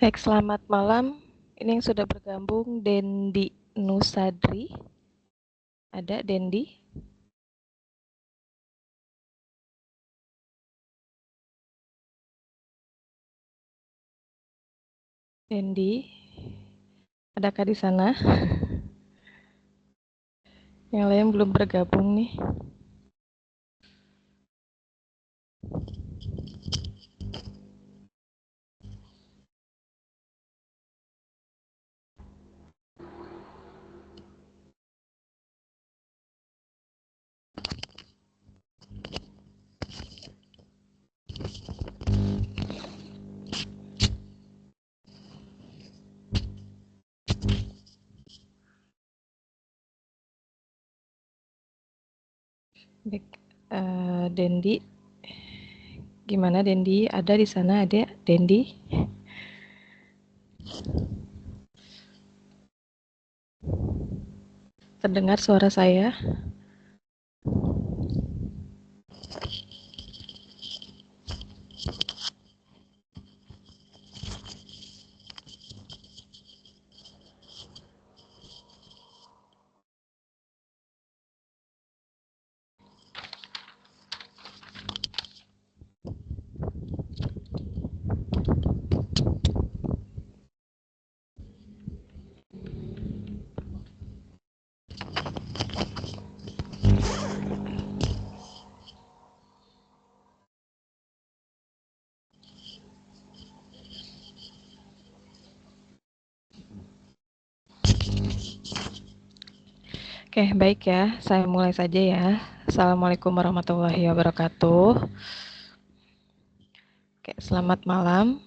Baik, selamat malam. Ini yang sudah bergabung Dendi Nusadri. Ada Dendi? Dendi, adakah di sana? Yang lain belum bergabung nih. Baik, Dendi, gimana Dendi? Ada di sana? Ada Dendi? Terdengar suara saya? Oke, baik ya. Saya mulai saja ya. Assalamualaikum warahmatullahi wabarakatuh. Oke, selamat malam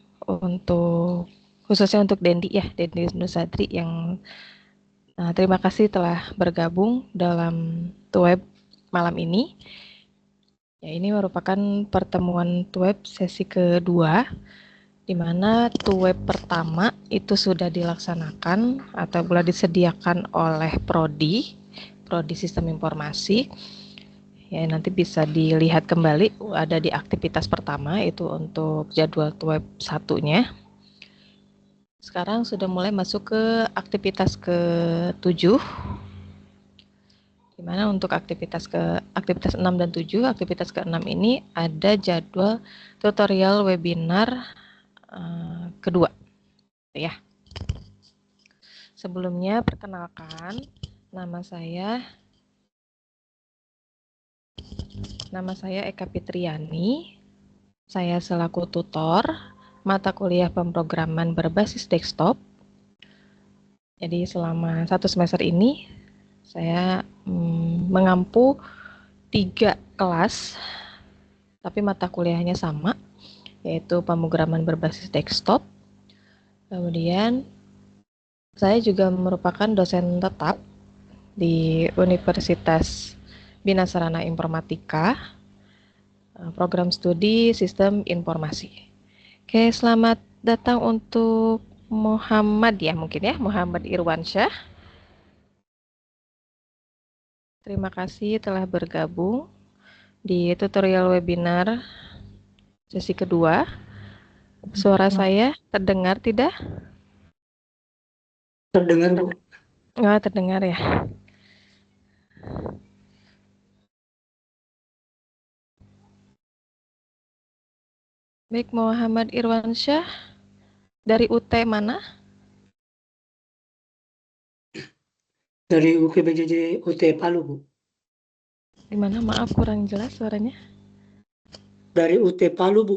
khususnya untuk Dendi ya, Dendi Nusadri yang terima kasih telah bergabung dalam Tuweb malam ini. Ya, ini merupakan pertemuan Tuweb sesi kedua, di mana Tuweb pertama itu sudah dilaksanakan atau boleh disediakan oleh Prodi Sistem Informasi. Ya, nanti bisa dilihat kembali ada di aktivitas pertama itu untuk jadwal Tuweb satunya. Sekarang sudah mulai masuk ke aktivitas ke-7, di mana untuk aktivitas 6 dan 7, aktivitas ke-6 ini ada jadwal tutorial webinar kedua ya. Sebelumnya perkenalkan, nama saya Eka Fitriani. Saya selaku tutor mata kuliah pemrograman berbasis desktop. Jadi selama 1 semester ini saya mengampu 3 kelas, tapi mata kuliahnya sama, yaitu pemrograman berbasis desktop. Kemudian saya juga merupakan dosen tetap di Universitas Bina Sarana Informatika, program studi Sistem Informasi. Oke, selamat datang untuk Muhammad ya, mungkin ya, Muhammad Irwansyah. Terima kasih telah bergabung di tutorial webinar sesi kedua. Suara saya terdengar tidak? Terdengar, Bu. Nggak terdengar ya. Baik, Muhammad Irwansyah dari UT mana? Dari UKBJJ UT Palu, Bu. Di mana? Maaf, kurang jelas suaranya. Dari UT Palu, Bu.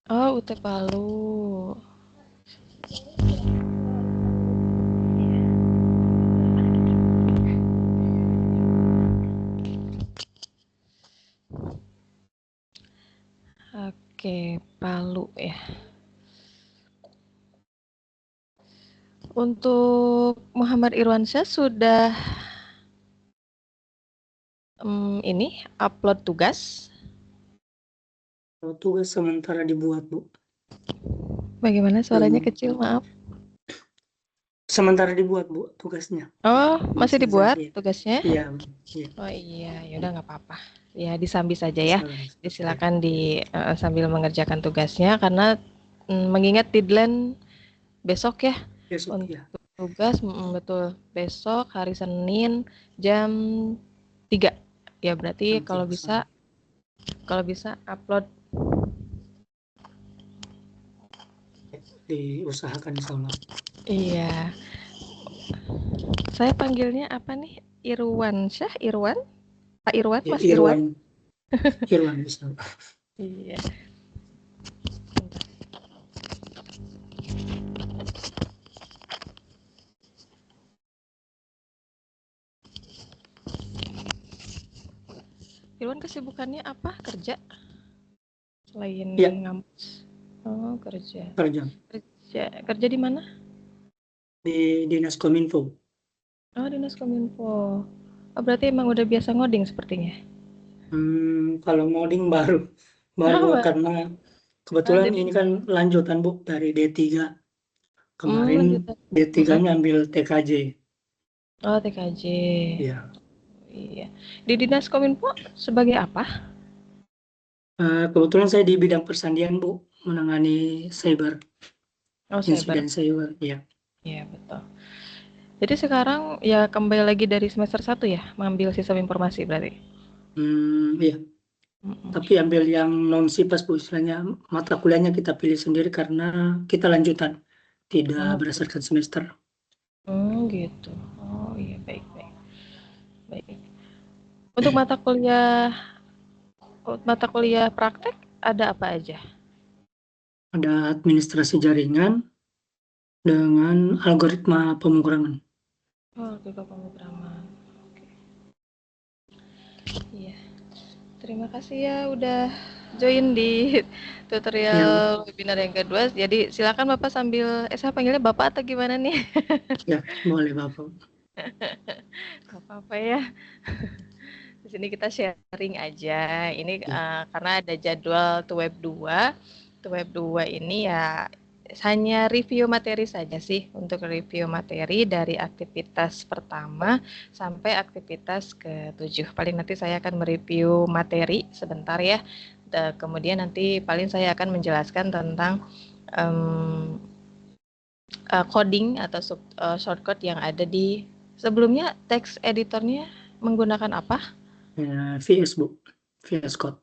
Oh, UT Palu. Oke, Palu ya. Untuk Muhammad Irwansyah sudah ini upload tugas. Tugas sementara dibuat, Bu. Bagaimana suaranya kecil, maaf. Sementara dibuat, Bu, tugasnya. Oh, masih dibuat tugasnya? Iya. Oh iya, yaudah nggak apa-apa. Ya, disambi saja ya. Silakan sambil mengerjakan tugasnya, karena mengingat deadline besok ya Besok untuk ya. tugas, betul. Besok hari Senin jam 3. Ya berarti Jam 3 sore. kalau bisa upload. Diusahakan insya Allah. Iya. Saya panggilnya apa nih? Irwan Syah, Irwan? Pak Irwan, Ya, Mas Irwan? Irwan bisa. Iya. Irwan kesibukannya apa? Kerja? Selain Ya, ngampus. Oh, kerja. kerja Kerja di mana? di Dinas Kominfo. Oh, Dinas Kominfo. Oh, berarti emang udah biasa ngoding sepertinya. Kalau ngoding baru baru Oh, karena ah, kebetulan jadi ini kan lanjutan Bu dari D3. Kemarin lanjutan. D3-nya ambil TKJ. Oh, TKJ. Ya. Iya. Di Dinas Kominfo sebagai apa? Kebetulan saya di bidang persandian Bu, menangani cyber, Oh, cyber. insiden cyber. Ya. Iya, betul. Jadi sekarang ya kembali lagi dari semester 1 ya, mengambil sistem informasi berarti. Iya. Mm-mm. Tapi ambil yang non SIPAS Bu, istilahnya mata kuliahnya kita pilih sendiri karena kita lanjutan, tidak Oh, berdasarkan semester. gitu. Oh, iya, baik, baik. Baik. Untuk mata kuliah praktek ada apa aja? Ada administrasi jaringan dengan algoritma pemrograman. Oh, juga pemrograman. Iya. Terima kasih ya udah join di Ya, Bu. tutorial webinar yang kedua. Jadi silakan Bapak sambil saya panggilnya Bapak atau gimana nih? Ya, boleh Bapak. Gak apa-apa ya. Di sini kita sharing aja. Ini Ya, karena ada jadwal Tuweb 2. Tuweb 2 ini ya hanya review materi saja sih, untuk review materi dari aktivitas pertama sampai aktivitas ke-7. Paling nanti saya akan mereview materi sebentar ya. Kemudian nanti paling saya akan menjelaskan tentang um, coding atau shortcut yang ada di sebelumnya. Text editornya menggunakan apa? VS Bu, VS Code.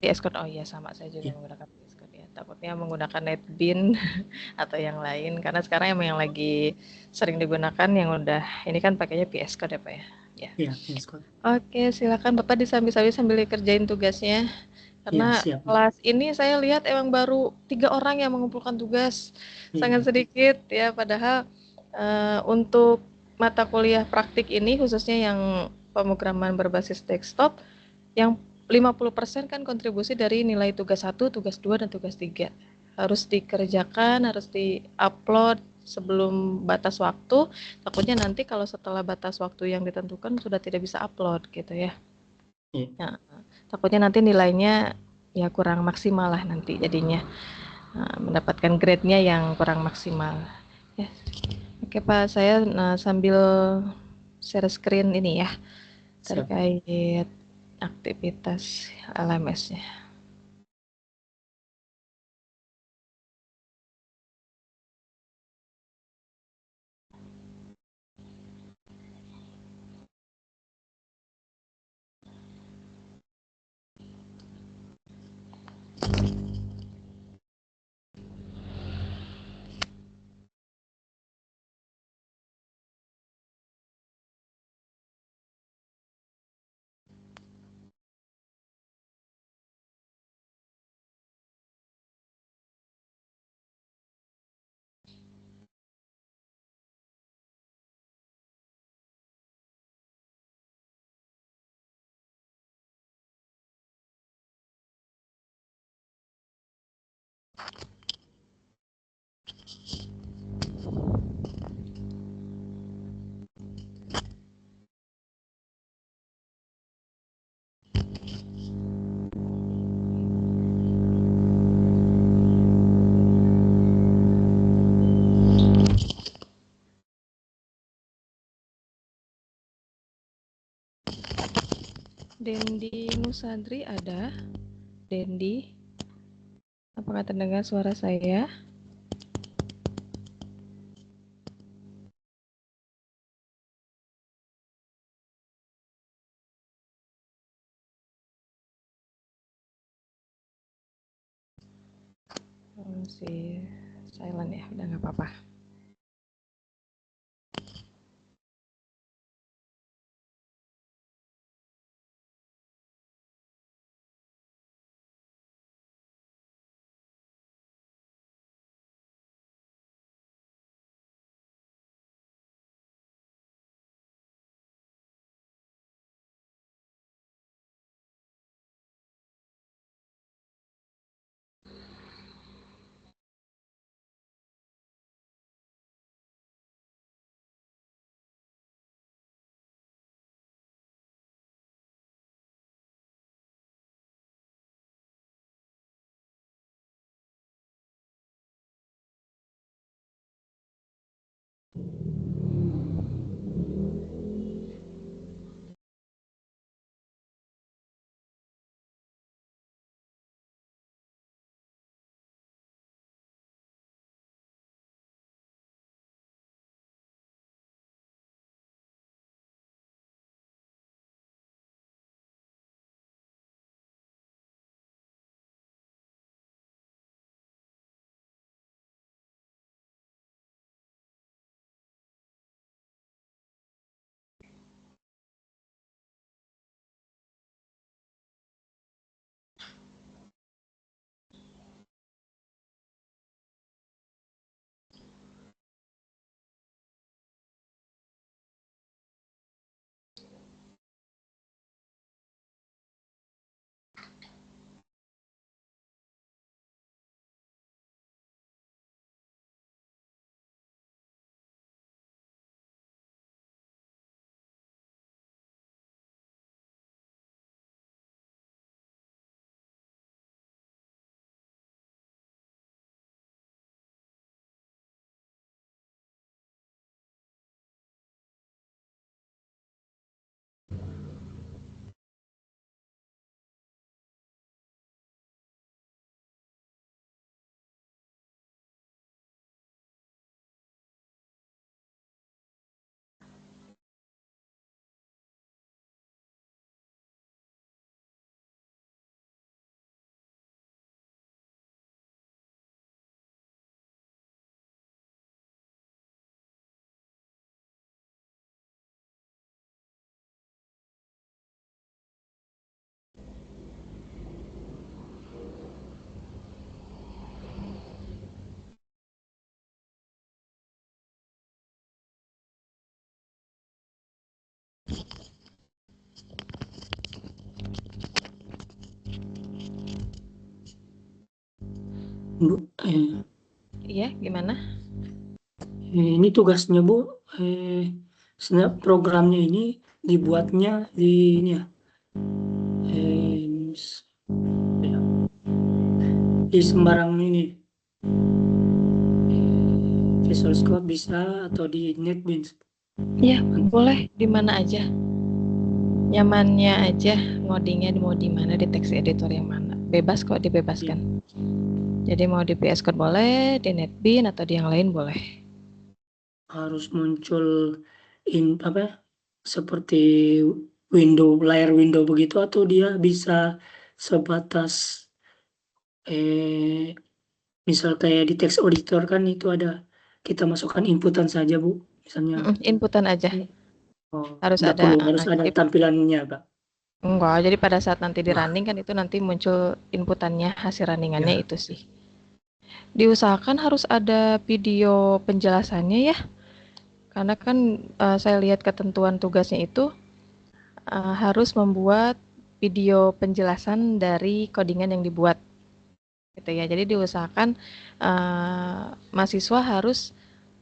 VS Code. Oh iya, sama saya juga Ya, menggunakan VS Code ya. Takutnya menggunakan NetBeans atau yang lain karena sekarang emang yang lagi sering digunakan yang udah ini kan pakainya VS Code ya Pak ya. Ya. ya VS Code. Oke, silakan Bapak sambil kerjain tugasnya. Ya, Karena siap. kelas ini saya lihat emang baru 3 orang yang mengumpulkan tugas, sangat Ya, sedikit ya. Padahal untuk mata kuliah praktik ini khususnya yang pemrograman berbasis desktop, yang 50% kan kontribusi dari nilai tugas 1, tugas 2, dan tugas 3. Harus dikerjakan, harus di-upload sebelum batas waktu. Takutnya nanti kalau setelah batas waktu yang ditentukan sudah tidak bisa upload gitu ya. ya. Nah, takutnya nanti nilainya ya kurang maksimal lah nanti jadinya. Nah, mendapatkan grade-nya yang kurang maksimal. Ya. Oke Pak, saya sambil share screen ini ya Siap. terkait aktivitas LMS-nya. Dendi Nusadri ada? Dendi, apakah terdengar suara saya? Masih silent ya, udah nggak apa-apa. Bu, Iya, gimana? ini tugasnya Bu, sebenarnya programnya ini dibuatnya di ini ya, di sembarang ini, Visual Code bisa atau di NetBeans. Iya, boleh di mana aja. Nyamannya aja ngodingnya mau di mana, di text editor yang mana. Bebas kok, dibebaskan. Jadi mau di VS Code boleh, di NetBeans atau di yang lain boleh. Harus muncul seperti layar window begitu, atau dia bisa sebatas misal kayak di text editor kan itu ada, kita masukkan inputan saja Bu, misalnya. Inputan aja. Harus Nggak ada. perlu harus ada Jadi tampilannya Kak. enggak, jadi pada saat nanti di Wah, running kan itu nanti muncul inputannya, hasil runningannya ya. itu sih. Diusahakan harus ada video penjelasannya ya, karena kan saya lihat ketentuan tugasnya itu harus membuat video penjelasan dari codingan yang dibuat, gitu ya. Jadi diusahakan mahasiswa harus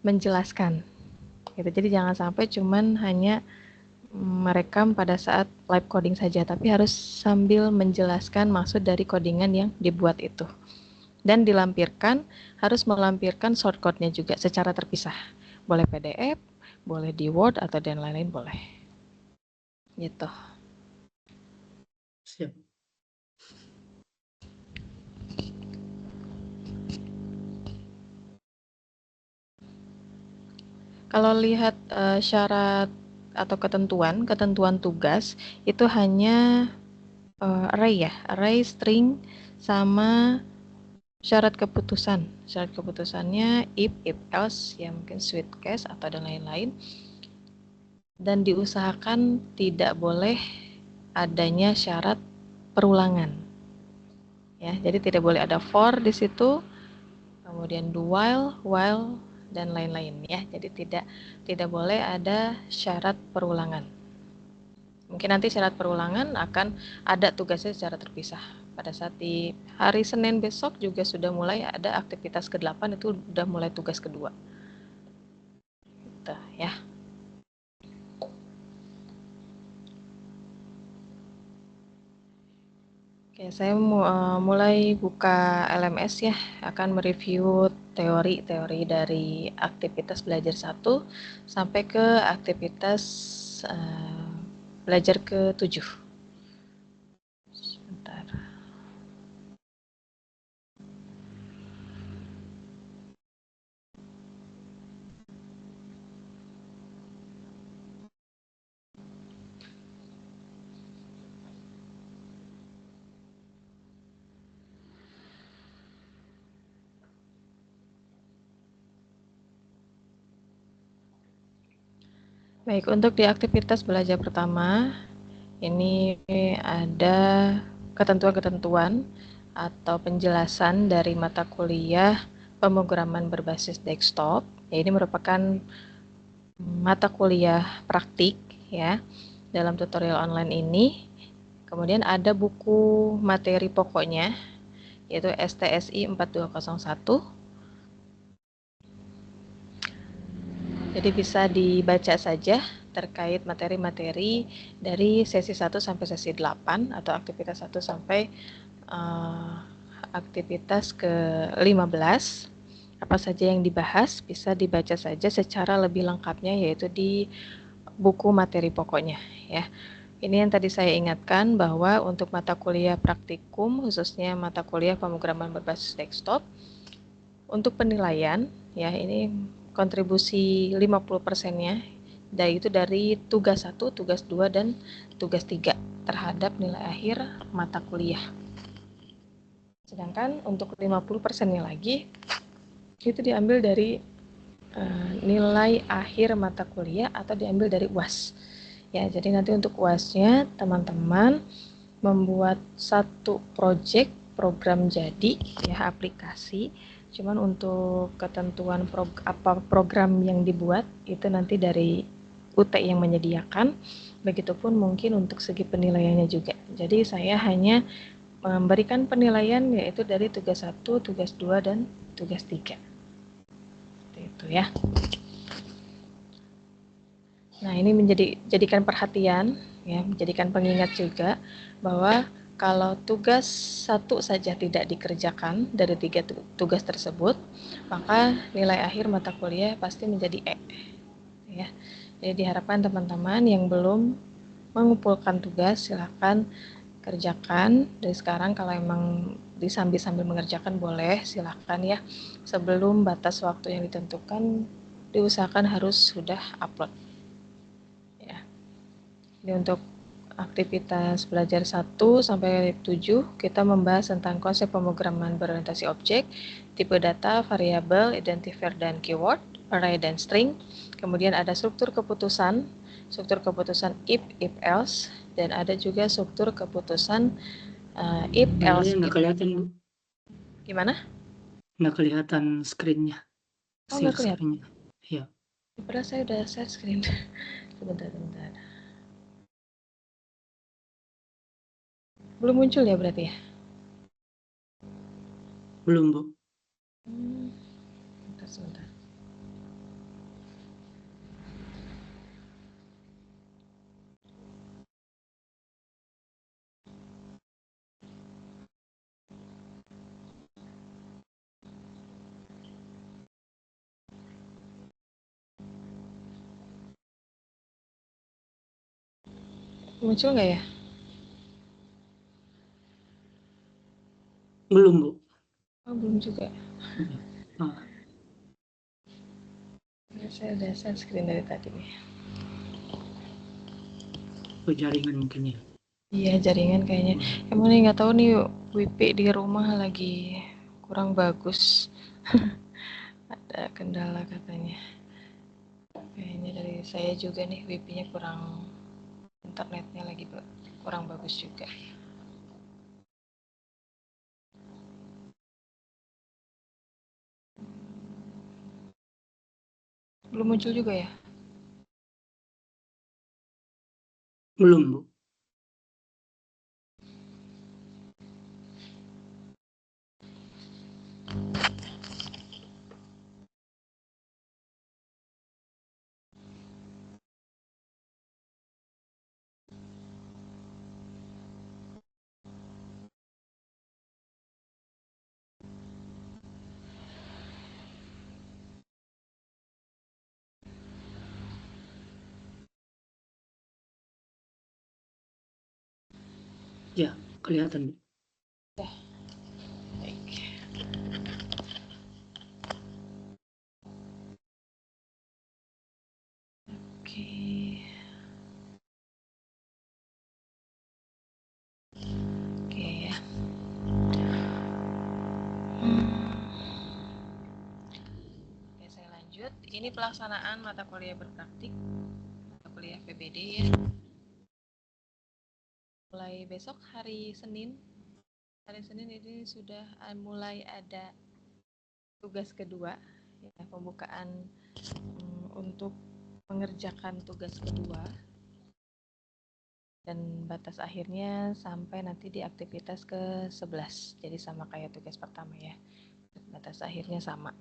menjelaskan, gitu. Jadi jangan sampai cuman hanya merekam pada saat live coding saja, tapi harus sambil menjelaskan maksud dari codingan yang dibuat itu. Dan dilampirkan, harus melampirkan shortcode-nya juga secara terpisah. Boleh PDF, boleh di Word, atau dan lain-lain boleh. Gitu. Siap. Kalau lihat syarat atau ketentuan tugas itu hanya array ya, array, string, sama Syarat keputusan. Syarat keputusannya if else, ya mungkin switch case atau dan lain-lain. Dan diusahakan tidak boleh adanya syarat perulangan. Ya, jadi tidak boleh ada for di situ, kemudian do while dan lain-lain ya. Jadi tidak boleh ada syarat perulangan. Mungkin nanti syarat perulangan akan ada tugasnya secara terpisah. Pada saat di hari Senin besok juga sudah mulai ada aktivitas ke-8, itu sudah mulai tugas kedua. Gitu ya. Oke, saya mulai buka LMS ya, akan mereview teori-teori dari aktivitas belajar 1 sampai ke aktivitas belajar ke-7. Sebentar. Baik, untuk di aktivitas belajar pertama, ini ada ketentuan-ketentuan atau penjelasan dari mata kuliah pemrograman berbasis desktop. Ya, ini merupakan mata kuliah praktik ya dalam tutorial online ini. Kemudian ada buku materi pokoknya, yaitu STSI 4201. Jadi bisa dibaca saja terkait materi-materi dari sesi 1 sampai sesi 8 atau aktivitas 1 sampai aktivitas ke-15. Apa saja yang dibahas bisa dibaca saja secara lebih lengkapnya, yaitu di buku materi pokoknya ya. Ini yang tadi saya ingatkan bahwa untuk mata kuliah praktikum, khususnya mata kuliah pemrograman berbasis desktop, untuk penilaian ya ini kontribusi 50%-nya itu dari tugas 1, tugas 2 dan tugas 3 terhadap nilai akhir mata kuliah. Sedangkan untuk 50%-nya lagi itu diambil dari nilai akhir mata kuliah atau diambil dari UAS. Ya, jadi nanti untuk UAS-nya teman-teman membuat satu program jadi ya aplikasi. Cuman untuk ketentuan program yang dibuat itu nanti dari UT yang menyediakan. Begitupun mungkin untuk segi penilaiannya juga. Jadi saya hanya memberikan penilaian yaitu dari tugas 1, tugas 2 dan tugas 3. Itu ya. Nah, ini jadikan perhatian, ya, menjadikan pengingat juga bahwa kalau tugas 1 saja tidak dikerjakan dari 3 tugas tersebut, maka nilai akhir mata kuliah pasti menjadi E. Ya. Jadi diharapkan teman-teman yang belum mengumpulkan tugas, silakan kerjakan dari sekarang. Kalau emang sambil mengerjakan boleh, silakan ya. Sebelum batas waktu yang ditentukan, diusahakan harus sudah upload. Ini untuk aktivitas belajar 1 sampai 7 kita membahas tentang konsep pemrograman berorientasi objek, tipe data, variabel, identifier dan keyword, array dan string. Kemudian ada struktur keputusan if else, dan ada juga struktur keputusan if else. Nggak kelihatan, Bu. Gimana? Nggak kelihatan screen-nya. Oh, nggak kelihatan. Ya. Padahal saya udah share screen. Sebentar. Belum muncul ya berarti ya? Belum, Bu. Sebentar. Muncul nggak ya? Belum, Bu. Oh, belum juga. Nah, Saya udah share screen dari tadi nih. jaringan mungkin ya. Iya, jaringan kayaknya. Emang nih nggak tahu nih, WiFi di rumah lagi kurang bagus. Ada kendala katanya. Kayaknya dari saya juga nih, wifi-nya kurang, internetnya lagi kurang bagus juga. Belum muncul juga ya? Belum, Bu. Ya, kelihatan, Bu. Baik. Oke. Oke ya. Oke, saya lanjut. Ini pelaksanaan mata kuliah berpraktik, mata kuliah PBD ya. Mulai besok hari Senin ini sudah mulai ada tugas kedua, ya, pembukaan untuk mengerjakan tugas kedua, dan batas akhirnya sampai nanti di aktivitas ke-11. Jadi sama kayak tugas pertama ya, batas akhirnya sama.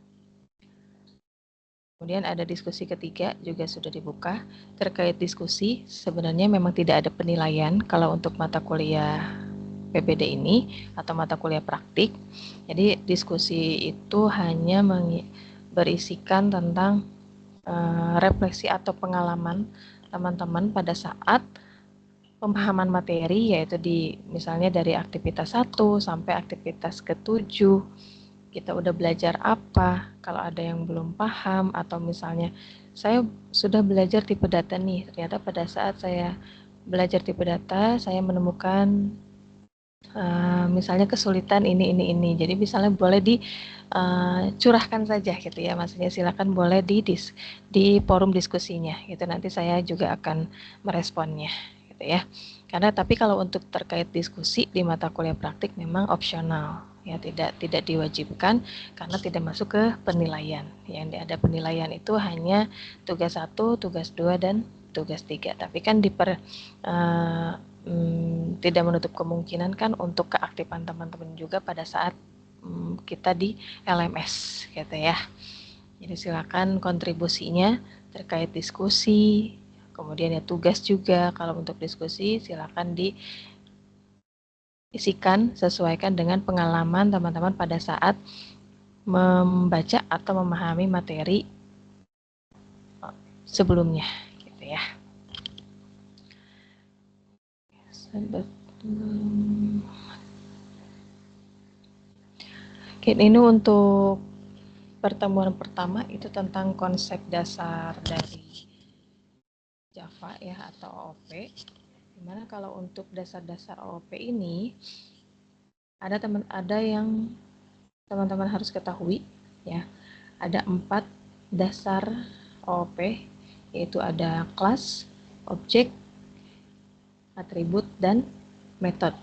Kemudian ada diskusi ketiga juga sudah dibuka. Terkait diskusi, sebenarnya memang tidak ada penilaian kalau untuk mata kuliah PBD ini atau mata kuliah praktik. Jadi diskusi itu hanya berisikan tentang refleksi atau pengalaman teman-teman pada saat pemahaman materi, yaitu misalnya dari aktivitas 1 sampai aktivitas ke-7 kita udah belajar apa, kalau ada yang belum paham, atau misalnya saya sudah belajar tipe data nih, ternyata pada saat saya belajar tipe data saya menemukan misalnya kesulitan ini. Jadi misalnya boleh curahkan saja gitu ya, maksudnya silakan boleh di forum diskusinya gitu, nanti saya juga akan meresponnya gitu ya. Karena tapi kalau untuk terkait diskusi di mata kuliah praktik memang opsional ya, tidak diwajibkan karena tidak masuk ke penilaian. Yang ada penilaian itu hanya tugas 1, tugas 2 dan tugas 3. Tapi kan tidak menutup kemungkinan kan untuk keaktifan teman-teman juga pada saat kita di LMS gitu ya. Jadi silakan kontribusinya terkait diskusi, kemudian ya tugas juga kalau untuk diskusi silakan diisikan sesuaikan dengan pengalaman teman-teman pada saat membaca atau memahami materi sebelumnya gitu ya. Oke, ini untuk pertemuan pertama itu tentang konsep dasar dari Java ya atau OOP. Dimana kalau untuk dasar-dasar OOP ini ada yang teman-teman harus ketahui ya. Ada 4 dasar OOP, yaitu ada kelas, objek, atribut, dan metode.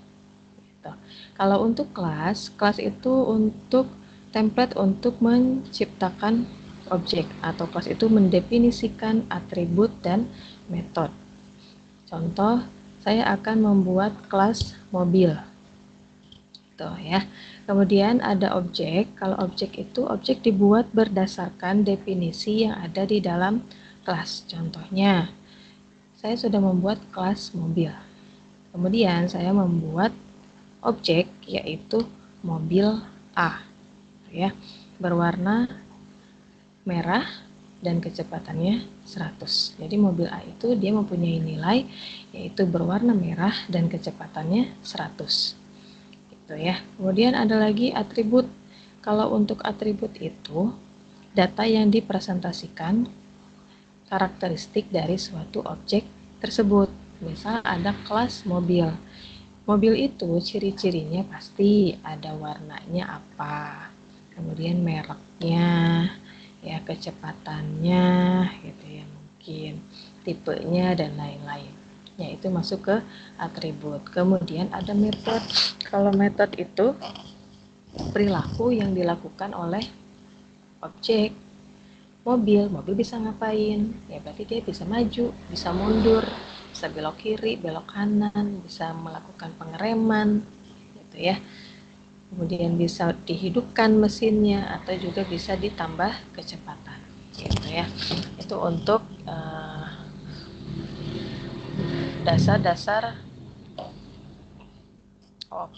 Gitu. Kalau untuk kelas itu untuk template untuk menciptakan objek, atau kelas itu mendefinisikan atribut dan metode. Contoh, saya akan membuat kelas mobil. Tuh ya. Kemudian ada objek. Kalau objek dibuat berdasarkan definisi yang ada di dalam kelas. Contohnya, saya sudah membuat kelas mobil. Kemudian saya membuat objek yaitu mobil A ya, berwarna merah dan kecepatannya 100. Jadi mobil A itu dia mempunyai nilai yaitu berwarna merah dan kecepatannya 100. Gitu ya. Kemudian ada lagi atribut. Kalau untuk atribut itu data yang dipresentasikan karakteristik dari suatu objek tersebut. Misal ada kelas mobil. Mobil itu ciri-cirinya pasti ada warnanya apa, kemudian mereknya, ya kecepatannya, gitu ya mungkin, tipenya dan lain-lain. Ya itu masuk ke atribut. Kemudian ada metode. Kalau metode itu perilaku yang dilakukan oleh objek. Mobil bisa ngapain? Ya berarti dia bisa maju, bisa mundur, bisa belok kiri, belok kanan, bisa melakukan pengereman, gitu ya. Kemudian bisa dihidupkan mesinnya atau juga bisa ditambah kecepatan, gitu ya. Itu untuk dasar-dasar OOP.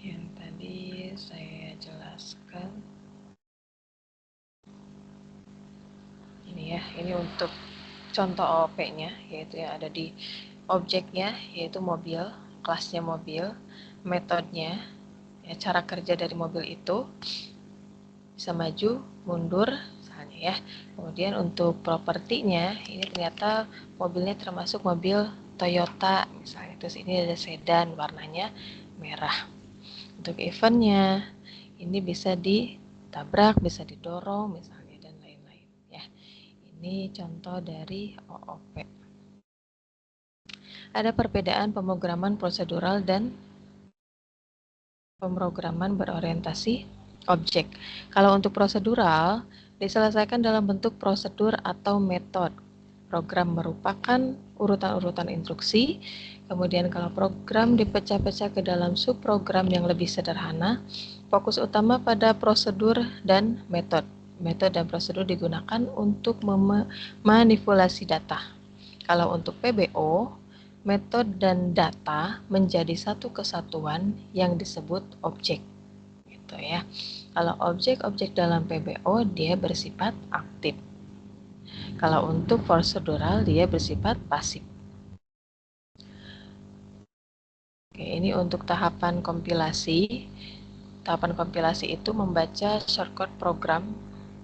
Yang tadi saya jelaskan ini ya, ini untuk contoh OOP-nya, yaitu yang ada di objeknya, yaitu mobil, kelasnya mobil, metodenya, ya, cara kerja dari mobil itu bisa maju, mundur, misalnya ya. Kemudian untuk propertinya, ini ternyata mobilnya termasuk mobil Toyota, misalnya. Terus ini ada sedan, warnanya merah. Untuk eventnya, ini bisa ditabrak, bisa didorong, misalnya, dan lain-lain. Ya, ini contoh dari OOP. Ada perbedaan pemrograman prosedural dan pemrograman berorientasi objek. Kalau untuk prosedural, diselesaikan dalam bentuk prosedur atau metode. Program merupakan urutan-urutan instruksi, kemudian kalau program dipecah-pecah ke dalam subprogram yang lebih sederhana, fokus utama pada prosedur dan metode. Metode dan prosedur digunakan untuk memanipulasi data. Kalau untuk PBO, metode dan data menjadi satu kesatuan yang disebut objek. Gitu ya. Kalau objek-objek dalam PBO dia bersifat aktif. Kalau untuk prosedural dia bersifat pasif. Oke, ini untuk tahapan kompilasi. Tahapan kompilasi itu membaca shortcode program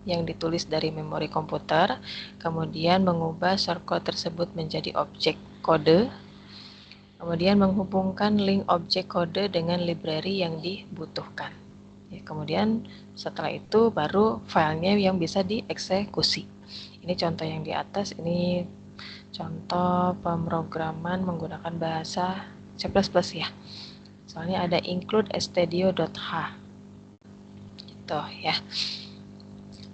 yang ditulis dari memori komputer, kemudian mengubah shortcode tersebut menjadi objek kode, kemudian menghubungkan link objek kode dengan library yang dibutuhkan. Ya, kemudian setelah itu baru filenya yang bisa dieksekusi. Ini contoh yang di atas, ini contoh pemrograman menggunakan bahasa C++ ya. Soalnya ada include stdio.h. Gitu ya.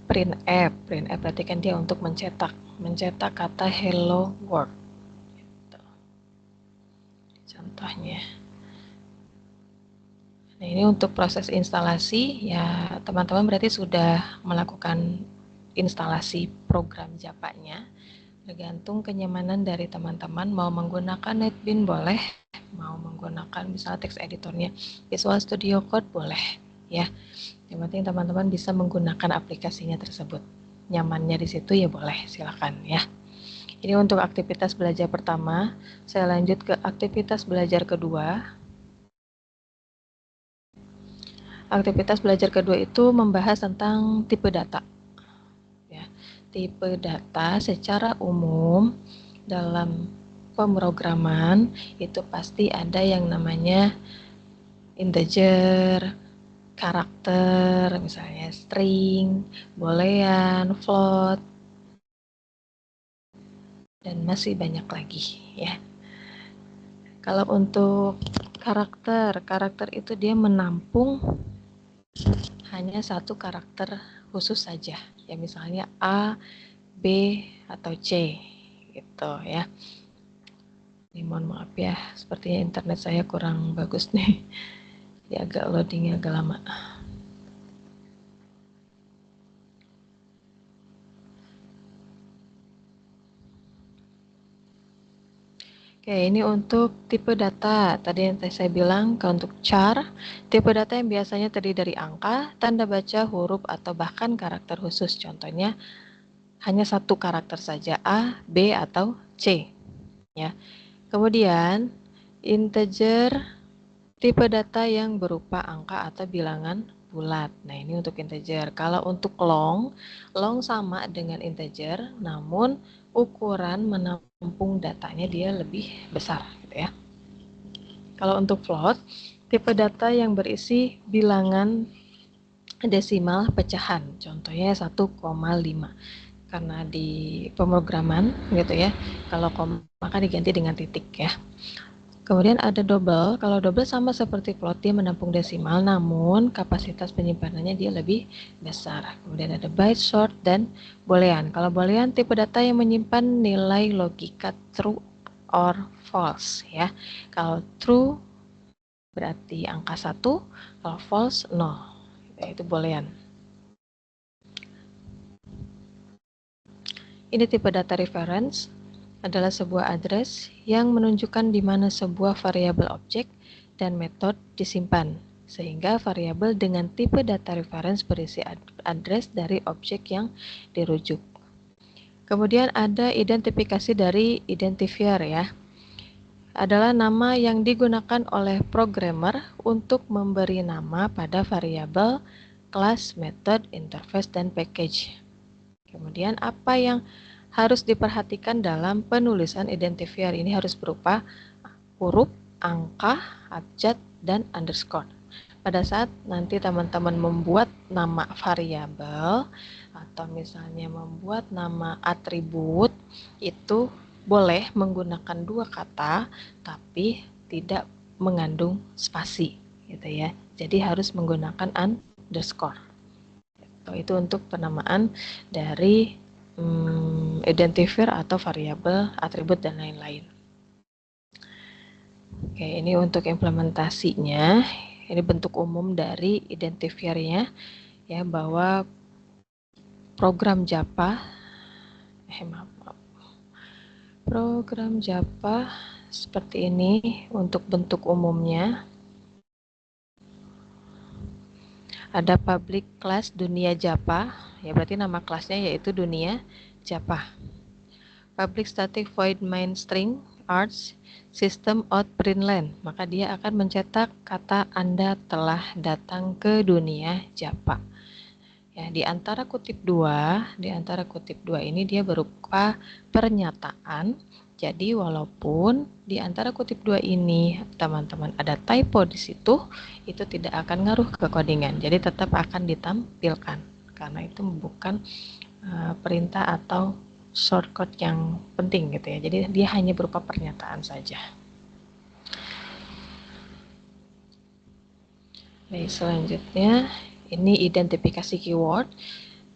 Printf berarti kan dia untuk mencetak kata hello world. Gitu. Contohnya. Nah, ini untuk proses instalasi, ya teman-teman berarti sudah melakukan instalasi program Java-nya. Tergantung kenyamanan dari teman-teman, mau menggunakan NetBeans boleh, mau menggunakan misalnya text editornya Visual Studio Code boleh, ya. Yang penting teman-teman bisa menggunakan aplikasinya tersebut. Nyamannya di situ ya boleh, silakan ya. Ini untuk aktivitas belajar pertama. Saya lanjut ke aktivitas belajar kedua. Aktivitas belajar kedua itu membahas tentang tipe data. Ya, tipe data secara umum dalam pemrograman itu pasti ada yang namanya integer, karakter, misalnya string, boolean, float, dan masih banyak lagi ya. Kalau untuk karakter itu dia menampung hanya satu karakter khusus saja, ya misalnya A, B, atau C gitu ya. Ini mohon maaf ya, sepertinya internet saya kurang bagus nih, ya agak loadingnya agak lama. Oke, ini untuk tipe data. Tadi yang saya bilang, untuk char, tipe data yang biasanya terdiri dari angka, tanda baca, huruf, atau bahkan karakter khusus. Contohnya, hanya satu karakter saja, A, B, atau C. Ya. Kemudian, integer, tipe data yang berupa angka atau bilangan bulat. Nah, ini untuk integer. Kalau untuk long sama dengan integer, namun ukuran menampung datanya dia lebih besar gitu ya. Kalau untuk float, tipe data yang berisi bilangan desimal pecahan, contohnya 1,5. Karena di pemrograman gitu ya, kalau koma maka diganti dengan titik ya. Kemudian ada double. Kalau double sama seperti float, dia menampung desimal, namun kapasitas penyimpanannya dia lebih besar. Kemudian ada byte, short, dan boolean. Kalau boolean tipe data yang menyimpan nilai logika true or false ya. Kalau true berarti angka 1, kalau false 0. Itu boolean. Ini tipe data reference adalah sebuah address yang menunjukkan di mana sebuah variabel objek dan metode disimpan, sehingga variabel dengan tipe data reference berisi address dari objek yang dirujuk. Kemudian ada identifikasi dari identifier ya, adalah nama yang digunakan oleh programmer untuk memberi nama pada variabel, kelas, method, interface, dan package. Kemudian apa yang harus diperhatikan dalam penulisan identifier ini harus berupa huruf, angka, abjad, dan underscore. Pada saat nanti teman-teman membuat nama variabel atau misalnya membuat nama atribut, itu boleh menggunakan 2 kata tapi tidak mengandung spasi gitu ya. Jadi harus menggunakan underscore. Itu untuk penamaan dari identifier atau variabel, atribut, dan lain-lain. Oke, ini untuk implementasinya. Ini bentuk umum dari identifiernya ya, bahwa program Java program Java seperti ini untuk bentuk umumnya. Ada public class dunia Java, ya berarti nama kelasnya yaitu dunia Java. Public static void main string arts system out println, maka dia akan mencetak kata Anda telah datang ke dunia Java. Ya, di antara kutip 2 ini dia berupa pernyataan. Jadi walaupun di antara kutip 2 ini teman-teman ada typo di situ, itu tidak akan ngaruh ke codingan. Jadi tetap akan ditampilkan karena itu bukan perintah atau shortcut yang penting gitu ya. Jadi dia hanya berupa pernyataan saja. Baik, selanjutnya ini identifikasi keyword.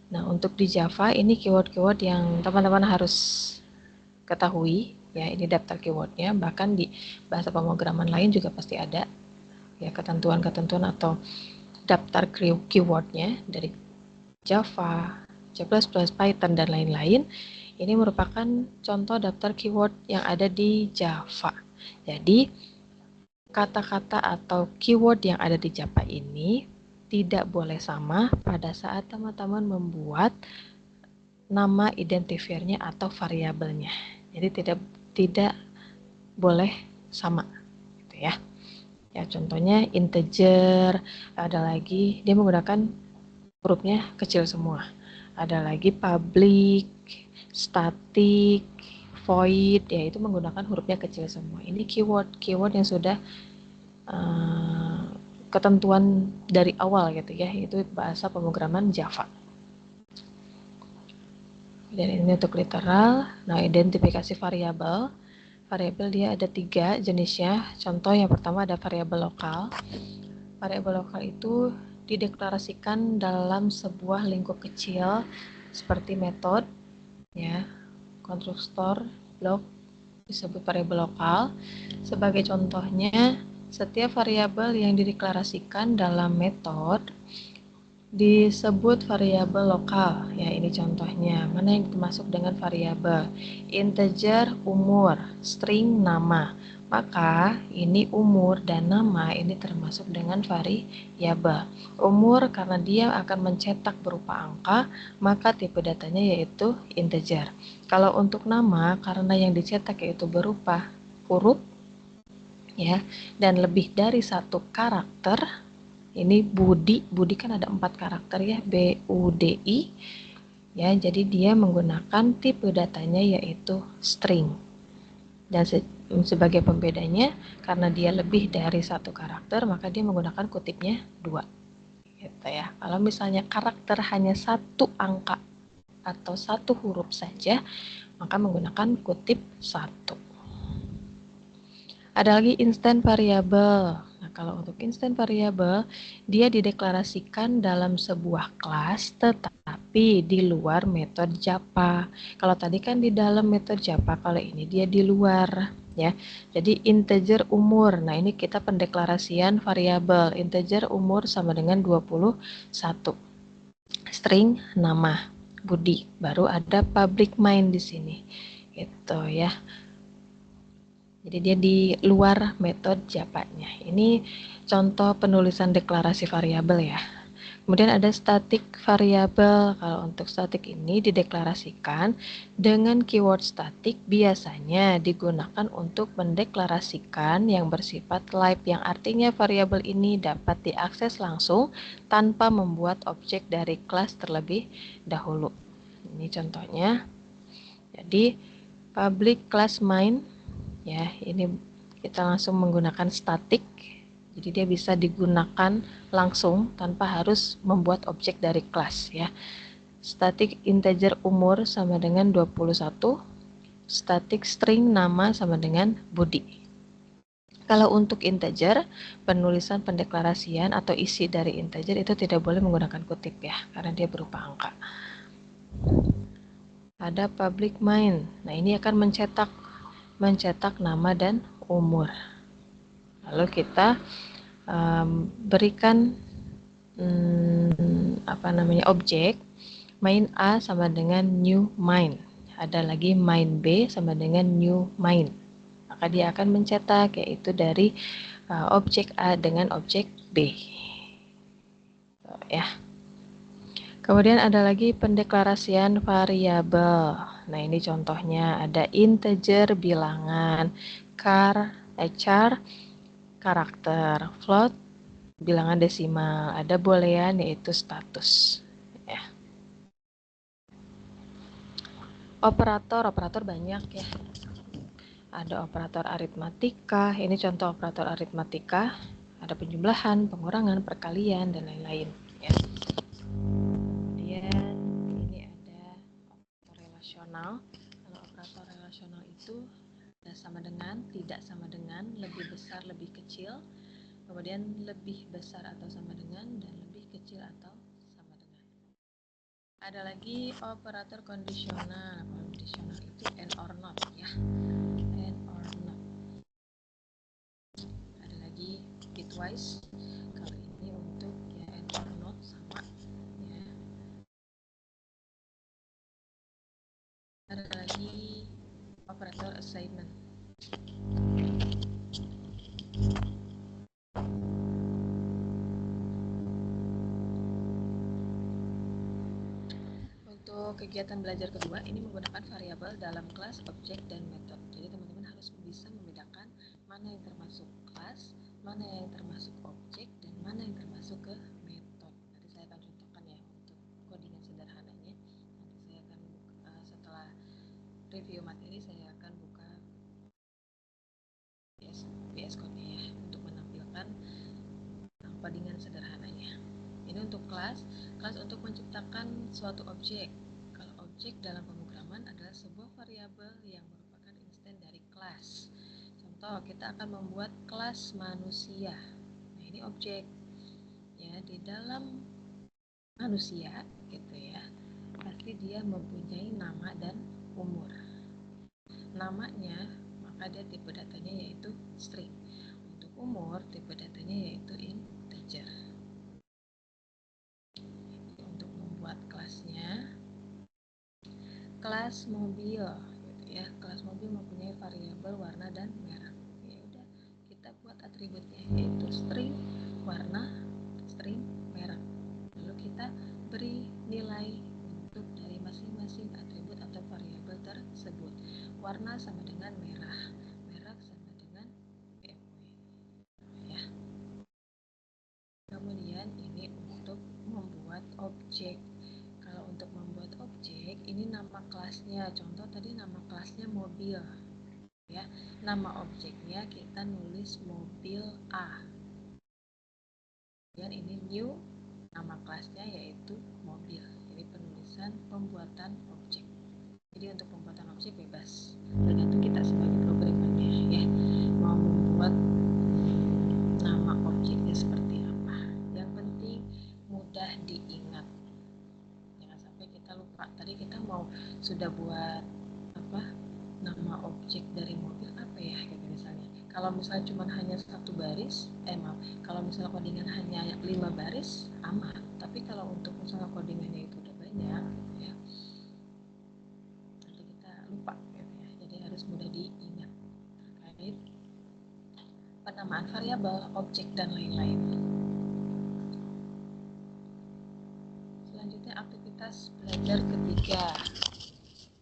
Nah, untuk di Java ini keyword-keyword yang teman-teman harus ketahui ya, ini daftar keywordnya. Bahkan di bahasa pemrograman lain juga pasti ada ya ketentuan-ketentuan atau daftar keywordnya dari Java, C++, Python, dan lain-lain. Ini merupakan contoh daftar keyword yang ada di Java. Jadi kata-kata atau keyword yang ada di Java ini tidak boleh sama pada saat teman-teman membuat nama identifiernya atau variabelnya. Jadi tidak boleh sama gitu ya. Ya contohnya integer, ada lagi dia menggunakan hurufnya kecil semua. Ada lagi public, static, void, ya itu menggunakan hurufnya kecil semua. Ini keyword yang sudah ketentuan dari awal gitu ya, itu bahasa pemrograman Java. Dan ini untuk literal. Nah, identifikasi variabel. Variabel dia ada 3 jenisnya. Contoh yang pertama ada variabel lokal. Variabel lokal itu dideklarasikan dalam sebuah lingkup kecil seperti metode, ya, konstruktor, blok disebut variabel lokal. Sebagai contohnya, setiap variabel yang dideklarasikan dalam metode disebut variabel lokal. Ya, ini contohnya. Mana yang termasuk dengan variabel? Integer, umur, string, nama. Maka ini umur dan nama ini termasuk dengan variabel. Umur karena dia akan mencetak berupa angka, maka tipe datanya yaitu integer. Kalau untuk nama karena yang dicetak yaitu berupa huruf ya, dan lebih dari 1 karakter. Ini Budi kan ada 4 karakter ya, BUDI. Ya, jadi dia menggunakan tipe datanya yaitu string. Dan sebagai pembedanya, karena dia lebih dari satu karakter, maka dia menggunakan kutipnya 2. Gitu ya. Kalau misalnya karakter hanya satu angka atau satu huruf saja, maka menggunakan kutip 1. Ada lagi instant variable. Nah, kalau untuk instant variable, dia dideklarasikan dalam sebuah kelas tetapi di luar metode Java. Kalau tadi kan di dalam metode Java, kalau ini dia di luar ya. Jadi integer umur. Nah, ini kita pendeklarasian variabel. Integer umur sama dengan 21. String nama Budi. Baru ada public main di sini. Gitu ya. Jadi dia di luar metode Java-nya. Ini contoh penulisan deklarasi variabel ya. Kemudian ada static variabel. Kalau untuk static ini dideklarasikan dengan keyword static biasanya digunakan untuk mendeklarasikan yang bersifat live, yang artinya variabel ini dapat diakses langsung tanpa membuat objek dari kelas terlebih dahulu. Ini contohnya. Jadi public class main ya, ini kita langsung menggunakan static, jadi dia bisa digunakan langsung tanpa harus membuat objek dari kelas ya. Static integer umur sama dengan 21, static string nama sama dengan Budi. Kalau untuk integer, penulisan pendeklarasian atau isi dari integer itu tidak boleh menggunakan kutip ya, karena dia berupa angka. Ada public main. Nah, ini akan mencetak nama dan umur. Lalu kita berikan objek main A sama dengan new main. Ada lagi main B sama dengan new main. Maka dia akan mencetak yaitu dari objek A dengan objek B. Ya. Kemudian ada lagi pendeklarasian variabel. Nah, ini contohnya ada integer bilangan, char, karakter, float, bilangan desimal, ada boolean yaitu status. Ya. Operator banyak ya. Ada operator aritmatika, ini contoh operator aritmatika, ada penjumlahan, pengurangan, perkalian, dan lain-lain. Ya. Kemudian ini ada operator relasional. Kalau operator relasional itu sama dengan, tidak sama dengan, lebih besar, lebih kecil, kemudian lebih besar atau sama dengan, dan lebih kecil atau sama dengan. Ada lagi operator kondisional. Kondisional itu and or not ya, and or not. Ada lagi bitwise. Kalau ini untuk ya and or not sama ya. Ada lagi operator assignment. Untuk kegiatan belajar kedua, ini menggunakan variabel dalam kelas, objek, dan metode. Jadi teman-teman harus bisa membedakan mana yang termasuk kelas, mana yang termasuk objek, dan mana yang termasuk ke metode. Nanti saya akan contohkan ya untuk codingan sederhananya. Nanti saya akan setelah review materi, saya akan buka VS Code-nya ya untuk menampilkan codingan sederhananya. Ini untuk kelas untuk menciptakan suatu objek. Kalau objek dalam pemrograman adalah sebuah variabel yang merupakan instan dari kelas. Contoh, kita akan membuat kelas manusia. Nah, ini objek. Ya, di dalam manusia gitu ya. Pasti dia mempunyai nama dan umur. Namanya, maka dia tipe datanya yaitu string. Untuk umur, tipe datanya yaitu integer. Untuk membuat kelasnya, kelas mobil gitu ya. Kelas mobil mempunyai variabel warna dan merek. Ya udah, kita buat atributnya yaitu string warna, string merek. Lalu kita beri nilai untuk dari masing-masing atribut atau variabel tersebut. Warna sama dengan merah, merek sama dengan BMW ya. Kemudian ini untuk membuat objek. Kalau untuk membuat objek ini nama kelasnya. Contoh tadi nama kelasnya mobil. Ya, nama objeknya kita nulis mobil A. Dan ini new, nama kelasnya yaitu mobil. Jadi penulisan pembuatan objek. Jadi untuk pembuatan objek bebas, tergantung kita sebagai programmernya ya, mau membuat nama objeknya seperti apa. Yang penting mudah diingat. Jangan sampai kita lupa. Tadi kita sudah buat apa? Nama objek dari mobil apa ya? Kayak misalnya. Kalau misalnya cuma hanya satu baris, kalau misalnya codingan hanya 5 baris, aman. Tapi kalau untuk misalnya codingannya itu udah banyak, gitu ya, nanti kita lupa, gitu ya. Jadi harus mudah diingat terkait penamaan variabel, objek dan lain-lain. Selanjutnya aktivitas belajar ketiga.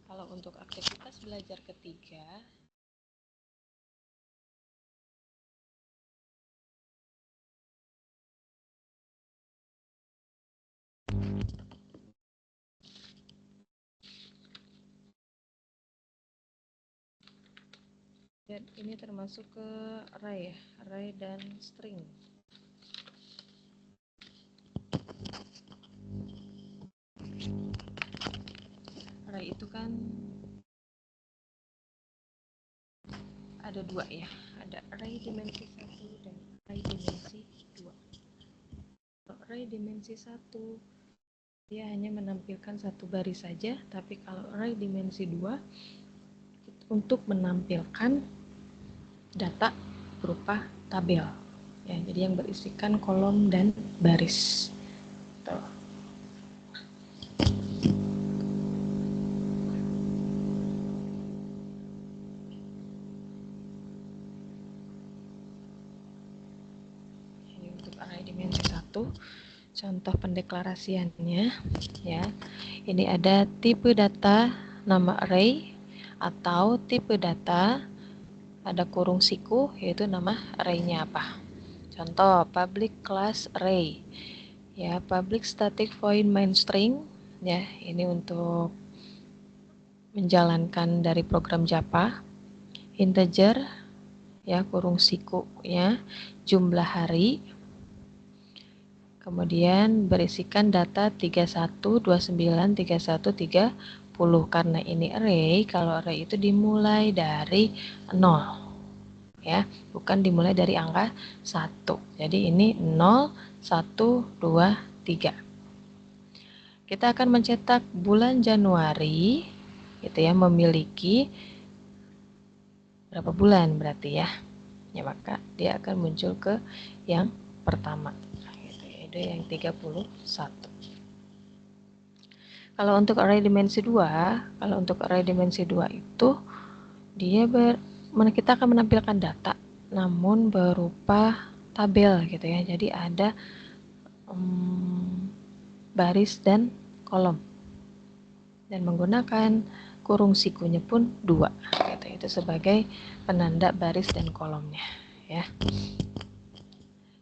Kalau untuk aktivitas belajar ketiga, dan ini termasuk ke array ya, array dan string. Array itu kan ada dua ya, ada array dimensi 1 dan array dimensi 2. Array dimensi 1 dia hanya menampilkan satu baris saja, tapi kalau array dimensi 2 untuk menampilkan data berupa tabel ya, jadi yang berisikan kolom dan baris. Tuh. Ini untuk array dimensi 1, contoh pendeklarasiannya ya. Ini ada tipe data nama array atau tipe data ada kurung siku, yaitu nama array-nya apa. Contoh public class array ya, public static void main string ya, ini untuk menjalankan dari program Java. Integer ya, kurung siku ya, jumlah hari, kemudian berisikan data 31, 29, 31, 30. Karena ini array, kalau array itu dimulai dari 0 ya, bukan dimulai dari angka 1. Jadi ini 0, 1, 2, 3. Kita akan mencetak bulan Januari gitu ya, memiliki berapa bulan berarti ya. Ya, maka dia akan muncul ke yang pertama. Gitu ya, itu yang 31. Kalau untuk array dimensi 2, kalau untuk array dimensi 2 itu dia kita akan menampilkan data namun berupa tabel gitu ya. Jadi ada baris dan kolom. Dan menggunakan kurung sikunya pun 2 gitu. Itu sebagai penanda baris dan kolomnya ya.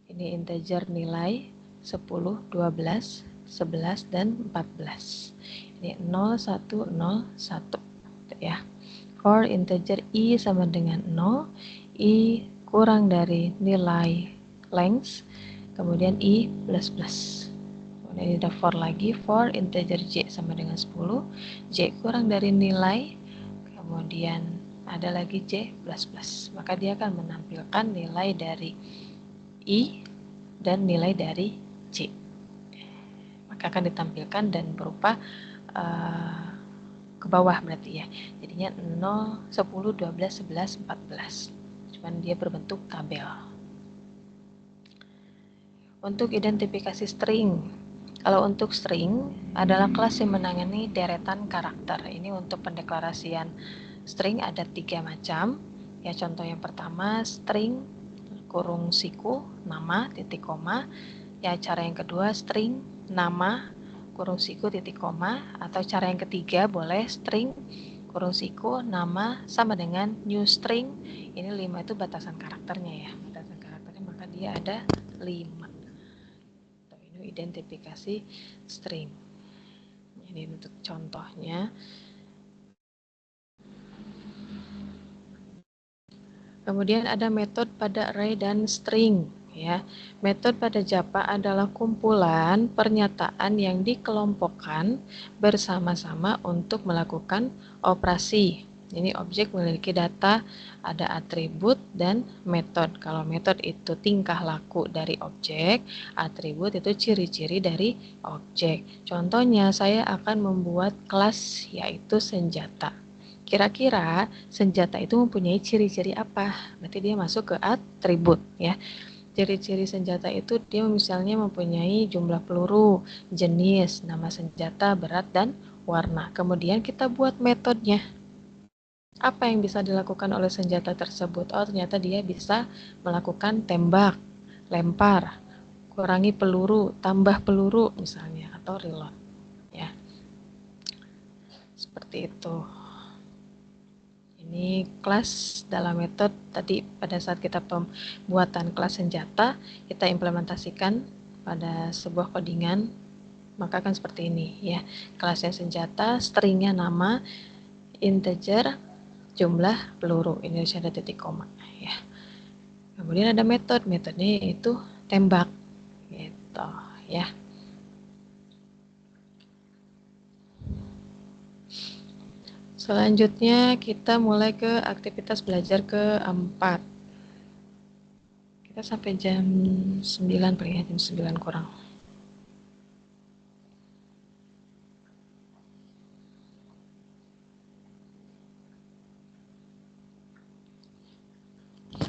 Ini integer nilai 10, 12, 11 dan 14. Ini 0, 1, 0, 1 ya. For integer i sama dengan 0, i kurang dari nilai length, kemudian i plus plus. Kemudian ada for lagi, for integer j sama dengan 10, j kurang dari nilai, kemudian ada lagi j plus plus. Maka dia akan menampilkan nilai dari i dan nilai dari j. Maka akan ditampilkan dan berupa ke bawah berarti ya. Jadinya 0, 10, 12, 11, 14. Cuman dia berbentuk tabel. Untuk identifikasi string. Kalau untuk string adalah kelas yang menangani deretan karakter. Ini untuk pendeklarasian string ada 3 macam. Ya, contoh yang pertama string kurung siku nama titik koma. Ya, cara yang kedua string nama kurung siku titik koma, atau cara yang ketiga boleh string kurung siku nama sama dengan new string. Ini 5 itu batasan karakternya ya. Batasan karakternya maka dia ada 5. Ini identifikasi string. Ini Ini untuk contohnya. Kemudian ada metode pada array dan string. Ya, metode pada Java adalah kumpulan pernyataan yang dikelompokkan bersama-sama untuk melakukan operasi. Ini objek memiliki data, ada atribut dan metode. Kalau metode itu tingkah laku dari objek, atribut itu ciri-ciri dari objek. Contohnya, saya akan membuat kelas yaitu senjata. Kira-kira senjata itu mempunyai ciri-ciri apa? Berarti dia masuk ke atribut ya. Ciri-ciri senjata itu dia misalnya mempunyai jumlah peluru, jenis, nama senjata, berat, dan warna. Kemudian kita buat metodenya. Apa yang bisa dilakukan oleh senjata tersebut? Oh, ternyata dia bisa melakukan tembak, lempar, kurangi peluru, tambah peluru misalnya, atau reload. Ya, seperti itu. Ini kelas dalam metode tadi pada saat kita pembuatan kelas senjata, kita implementasikan pada sebuah codingan, maka akan seperti ini ya. Kelasnya senjata, stringnya nama, integer, jumlah peluru. Ini harus ada titik koma ya. Kemudian ada metodenya yaitu tembak gitu ya. Selanjutnya kita mulai ke aktivitas belajar keempat. Kita sampai jam 9 paling ya, jam 9 kurang.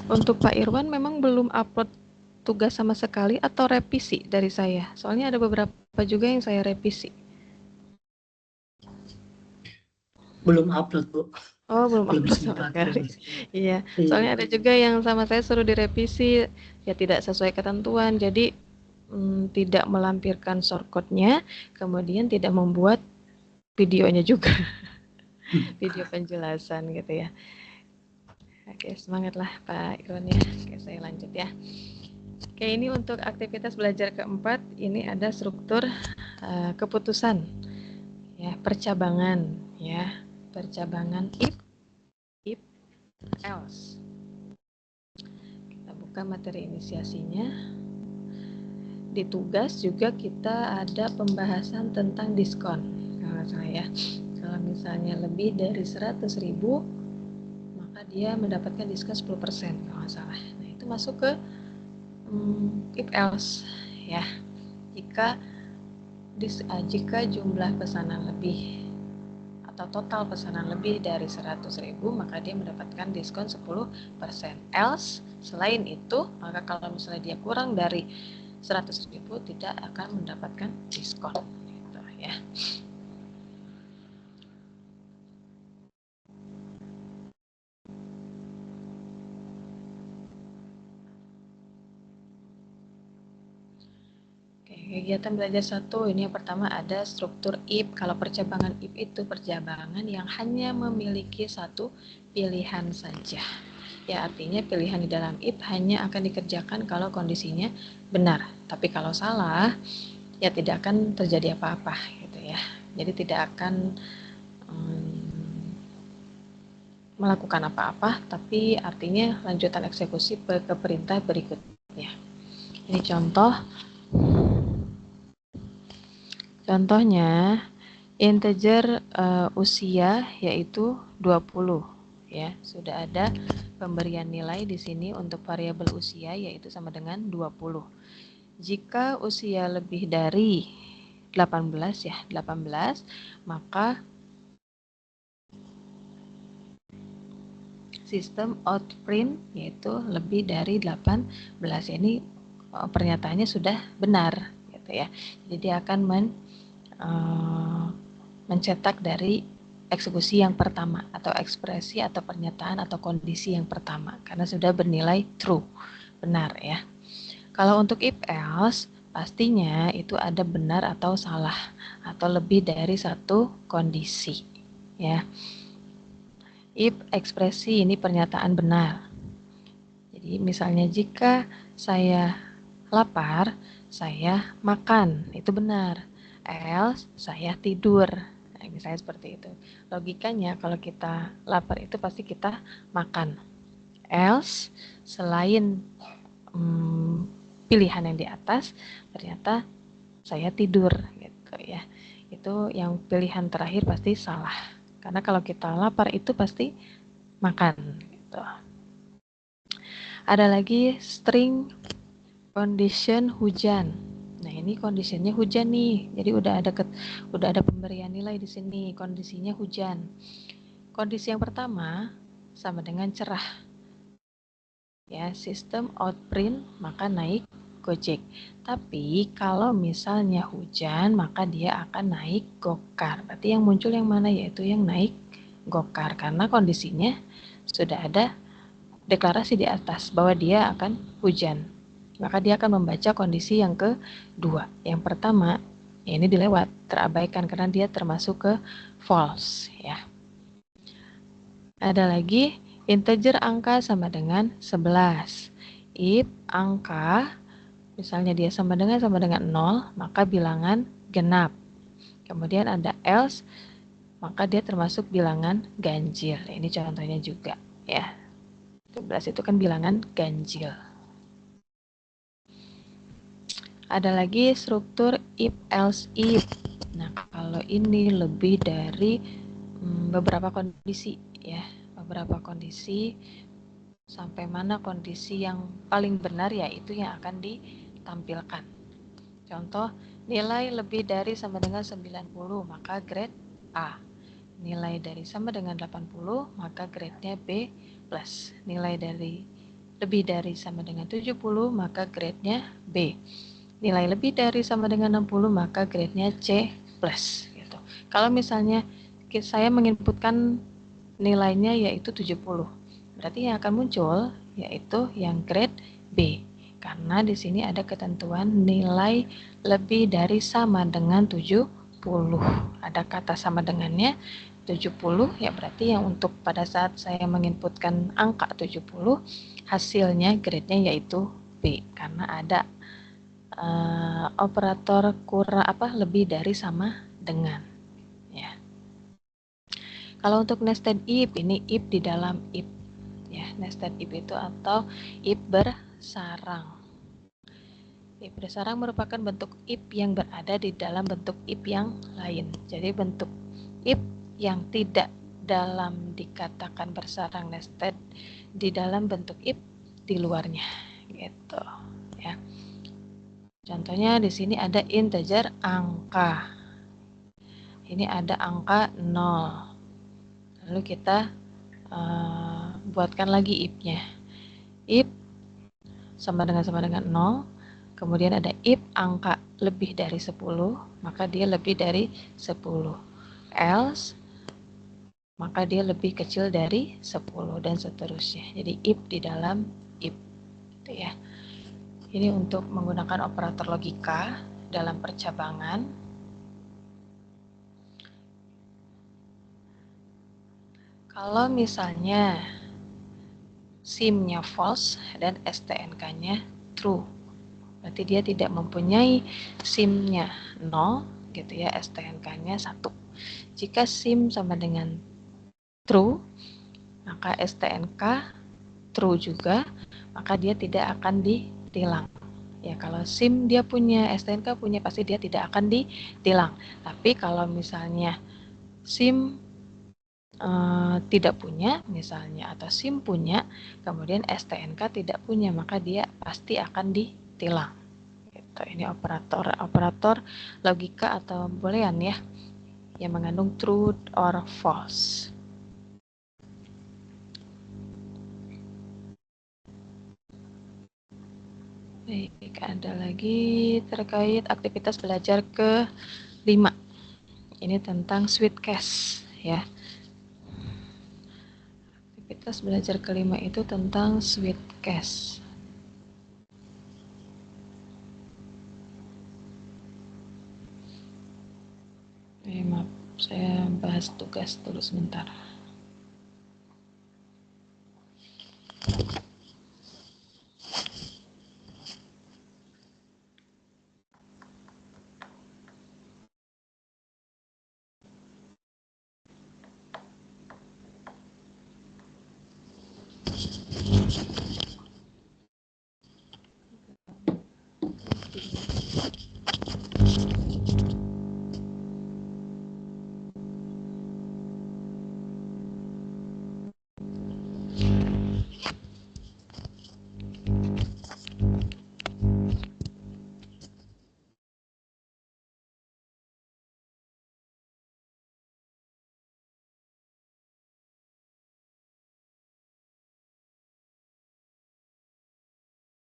Untuk Pak Irwan memang belum upload tugas sama sekali atau revisi dari saya? Soalnya ada beberapa juga yang saya revisi. Belum upload, Bu. Oh, belum Belum upload sama sempat. sekali. Iya, Iya. soalnya ada juga yang sama saya suruh direvisi, ya tidak sesuai ketentuan, jadi tidak melampirkan shortcode-nya, kemudian tidak membuat videonya juga, video penjelasan gitu ya. Oke, semangatlah Pak Irwan ya. Oke, saya lanjut ya. Oke, ini untuk aktivitas belajar keempat, ini ada struktur keputusan, ya, percabangan, ya, percabangan if, else. Kita buka materi inisiasinya. Di tugas juga kita ada pembahasan tentang diskon, kalau saya. Kalau misalnya lebih dari 100.000, maka dia mendapatkan diskon 10% kalau nggak salah. Nah, itu masuk ke if else ya. Jika jumlah pesanan lebih atau total pesanan lebih dari 100.000, maka dia mendapatkan diskon 10%. Else, selain itu, maka kalau misalnya dia kurang dari 100.000 tidak akan mendapatkan diskon gitu ya. Kegiatan belajar 1, ini yang pertama ada struktur if. Kalau percabangan if itu percabangan yang hanya memiliki satu pilihan saja. Ya, artinya pilihan di dalam if hanya akan dikerjakan kalau kondisinya benar. Tapi kalau salah, ya tidak akan terjadi apa-apa gitu ya. Jadi tidak akan melakukan apa-apa, tapi artinya lanjutan eksekusi ke perintah berikutnya. Ini contohnya integer usia yaitu 20 ya. Sudah ada pemberian nilai di sini untuk variabel usia yaitu sama dengan 20. Jika usia lebih dari 18 ya, 18, maka sistem outprint yaitu lebih dari 18. Ini pernyataannya sudah benar gitu ya. Jadi dia akan mencetak dari eksekusi yang pertama atau ekspresi atau pernyataan atau kondisi yang pertama karena sudah bernilai true, benar ya. Kalau untuk if else pastinya itu ada benar atau salah atau lebih dari satu kondisi ya. If ekspresi ini pernyataan benar. Jadi misalnya jika saya lapar, saya makan, itu benar. else saya tidur. Nah, misalnya seperti itu. Logikanya kalau kita lapar itu pasti kita makan. Else selain pilihan yang di atas, ternyata saya tidur gitu ya. Itu yang pilihan terakhir pasti salah. Karena kalau kita lapar itu pasti makan gitu. Ada lagi string condition hujan. Nah, ini kondisinya hujan nih. Jadi udah ada pemberian nilai di sini. Kondisinya hujan. Kondisi yang pertama sama dengan cerah. Ya, sistem outprint maka naik Gojek. Tapi kalau misalnya hujan maka dia akan naik Gokar. Berarti yang muncul yang mana? Yaitu yang naik Gokar karena kondisinya sudah ada deklarasi di atas bahwa dia akan hujan. Maka dia akan membaca kondisi yang kedua. Yang pertama, ya ini dilewat, terabaikan karena dia termasuk ke false ya. Ada lagi integer angka sama dengan 11. If angka misalnya dia sama dengan 0, maka bilangan genap. Kemudian ada else, maka dia termasuk bilangan ganjil. Ini contohnya juga ya. 11 itu kan bilangan ganjil. Ada lagi struktur if else if. Nah, kalau ini lebih dari beberapa kondisi ya. Beberapa kondisi sampai mana kondisi yang paling benar ya itu yang akan ditampilkan. Contoh, nilai lebih dari sama dengan 90 maka grade A. Nilai dari sama dengan 80 maka grade-nya B+. Nilai dari lebih dari sama dengan 70 maka grade-nya B. Nilai lebih dari sama dengan 60 maka grade-nya C+. Gitu. Kalau misalnya saya menginputkan nilainya yaitu 70, berarti yang akan muncul yaitu yang grade B. Karena di sini ada ketentuan nilai lebih dari sama dengan 70. Ada kata sama dengannya 70 ya berarti yang untuk pada saat saya menginputkan angka 70 hasilnya grade-nya yaitu B karena ada operator kurang lebih dari sama dengan ya. Kalau untuk nested if ini if di dalam if ya, nested if itu atau if bersarang. If bersarang merupakan bentuk if yang berada di dalam bentuk if yang lain. Jadi bentuk if yang tidak dalam dikatakan bersarang nested di dalam bentuk if di luarnya gitu ya. Contohnya di sini ada integer angka. Ini ada angka 0. Lalu kita buatkan lagi if-nya. If sama dengan 0. Kemudian ada if angka lebih dari 10, maka dia lebih dari 10. Else, maka dia lebih kecil dari 10 dan seterusnya. Jadi if di dalam if. Gitu ya. Ini untuk menggunakan operator logika dalam percabangan. Kalau misalnya SIM-nya false dan STNK-nya true, berarti dia tidak mempunyai SIM-nya 0 gitu ya, STNK-nya 1. Jika SIM sama dengan true, maka STNK true juga, maka dia tidak akan ditilang. Ya, kalau SIM dia punya, STNK punya, pasti dia tidak akan ditilang. Tapi kalau misalnya SIM tidak punya misalnya atau SIM punya kemudian STNK tidak punya maka dia pasti akan ditilang gitu. Ini operator logika atau boolean ya yang mengandung true or false. Baik, ada lagi terkait aktivitas belajar ke-5. Ini tentang sweet case ya. Aktivitas belajar ke-5 itu tentang sweet case. Maaf, saya bahas tugas dulu sebentar.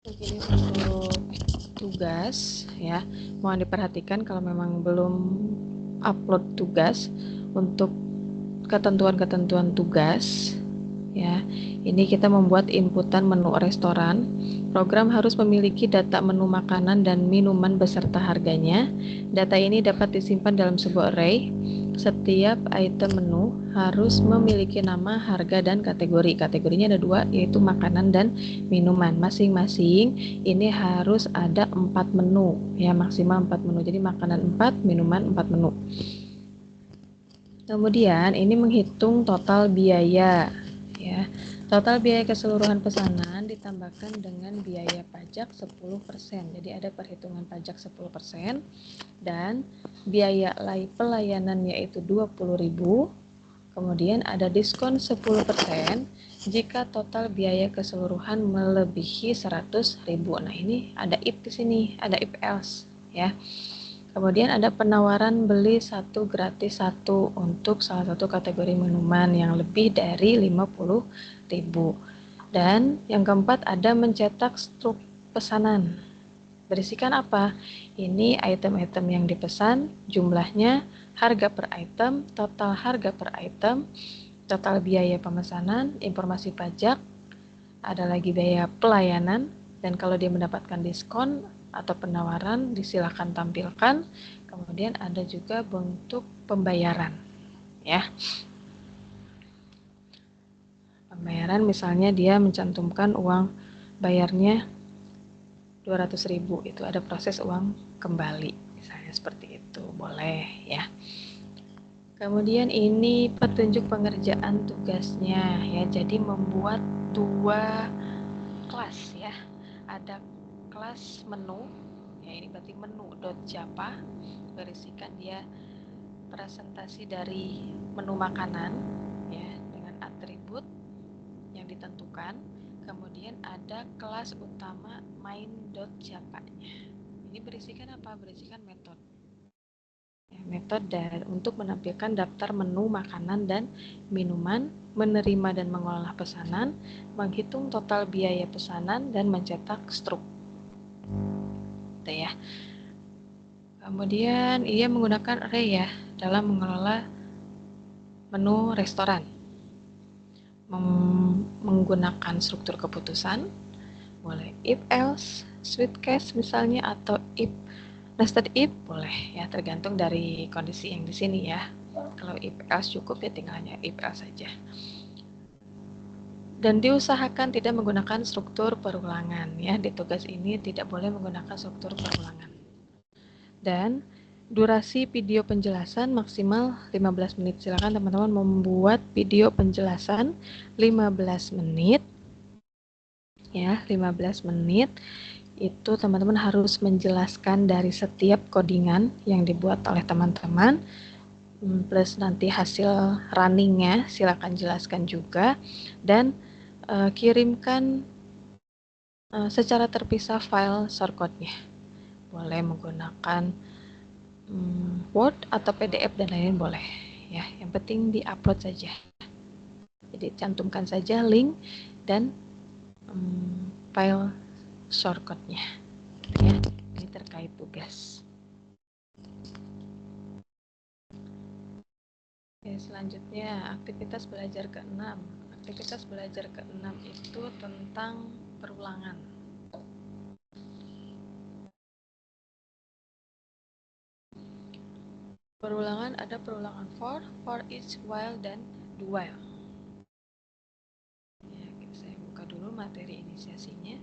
Jadi untuk tugas ya, mohon diperhatikan kalau memang belum upload tugas untuk ketentuan-ketentuan tugas ya. Ini kita membuat inputan menu restoran. Program harus memiliki data menu makanan dan minuman beserta harganya. Data ini dapat disimpan dalam sebuah array. Setiap item menu harus memiliki nama, harga, dan kategori. Kategorinya ada 2, yaitu makanan dan minuman. Masing-masing ini harus ada 4 menu, ya maksimal 4 menu. Jadi makanan 4, minuman 4 menu. Kemudian ini menghitung total biaya, ya. Total biaya keseluruhan pesanan ditambahkan dengan biaya pajak 10%. Jadi ada perhitungan pajak 10% dan biaya pelayanan yaitu 20.000. Kemudian ada diskon 10% jika total biaya keseluruhan melebihi 100.000. Nah, ini ada if di sini, ada if else ya. Kemudian ada penawaran beli 1 gratis 1 untuk salah satu kategori minuman yang lebih dari 50.000. Dan yang keempat ada mencetak struk pesanan. Berisikan apa? Ini item-item yang dipesan, jumlahnya, harga per item, total harga per item, total biaya pemesanan, informasi pajak, ada lagi biaya pelayanan, dan kalau dia mendapatkan diskon atau penawaran disilakan tampilkan. Kemudian ada juga bentuk pembayaran ya. Pembayaran misalnya dia mencantumkan uang bayarnya 200.000, itu ada proses uang kembali misalnya seperti itu, boleh ya. Kemudian ini petunjuk pengerjaan tugasnya ya. Jadi membuat 2 kelas ya. Ada kelas menu, ya ini berarti menu.java, berisikan dia presentasi dari menu makanan ya dengan atribut yang ditentukan. Kemudian ada kelas utama main.java-nya. Ini berisikan apa? Berisikan metode. Ya, metode untuk menampilkan daftar menu makanan dan minuman, menerima dan mengolah pesanan, menghitung total biaya pesanan, dan mencetak struk. Gitu ya. Kemudian ia menggunakan array ya dalam mengelola menu restoran. Menggunakan struktur keputusan, boleh if else, switch case misalnya, atau if nested if boleh ya, tergantung dari kondisi yang di sini ya. Kalau if else cukup ya tinggal hanya if else saja. Dan diusahakan tidak menggunakan struktur perulangan ya. Di tugas ini tidak boleh menggunakan struktur perulangan. Dan durasi video penjelasan maksimal 15 menit. Silakan teman-teman membuat video penjelasan 15 menit. Ya, 15 menit. Itu teman-teman harus menjelaskan dari setiap codingan yang dibuat oleh teman-teman. Plus nanti hasil runningnya silakan jelaskan juga. Dan kirimkan secara terpisah file shortcode-nya. Boleh menggunakan Word atau PDF dan lain-lain boleh ya, yang penting di-upload saja. Jadi cantumkan saja link dan file shortcode-nya ya. Ini terkait tugas. Oke, selanjutnya aktivitas belajar ke-6. Aktivitas belajar ke-6 itu tentang perulangan. Perulangan ada perulangan for each, while, dan do while. Ya, saya buka dulu materi inisiasinya.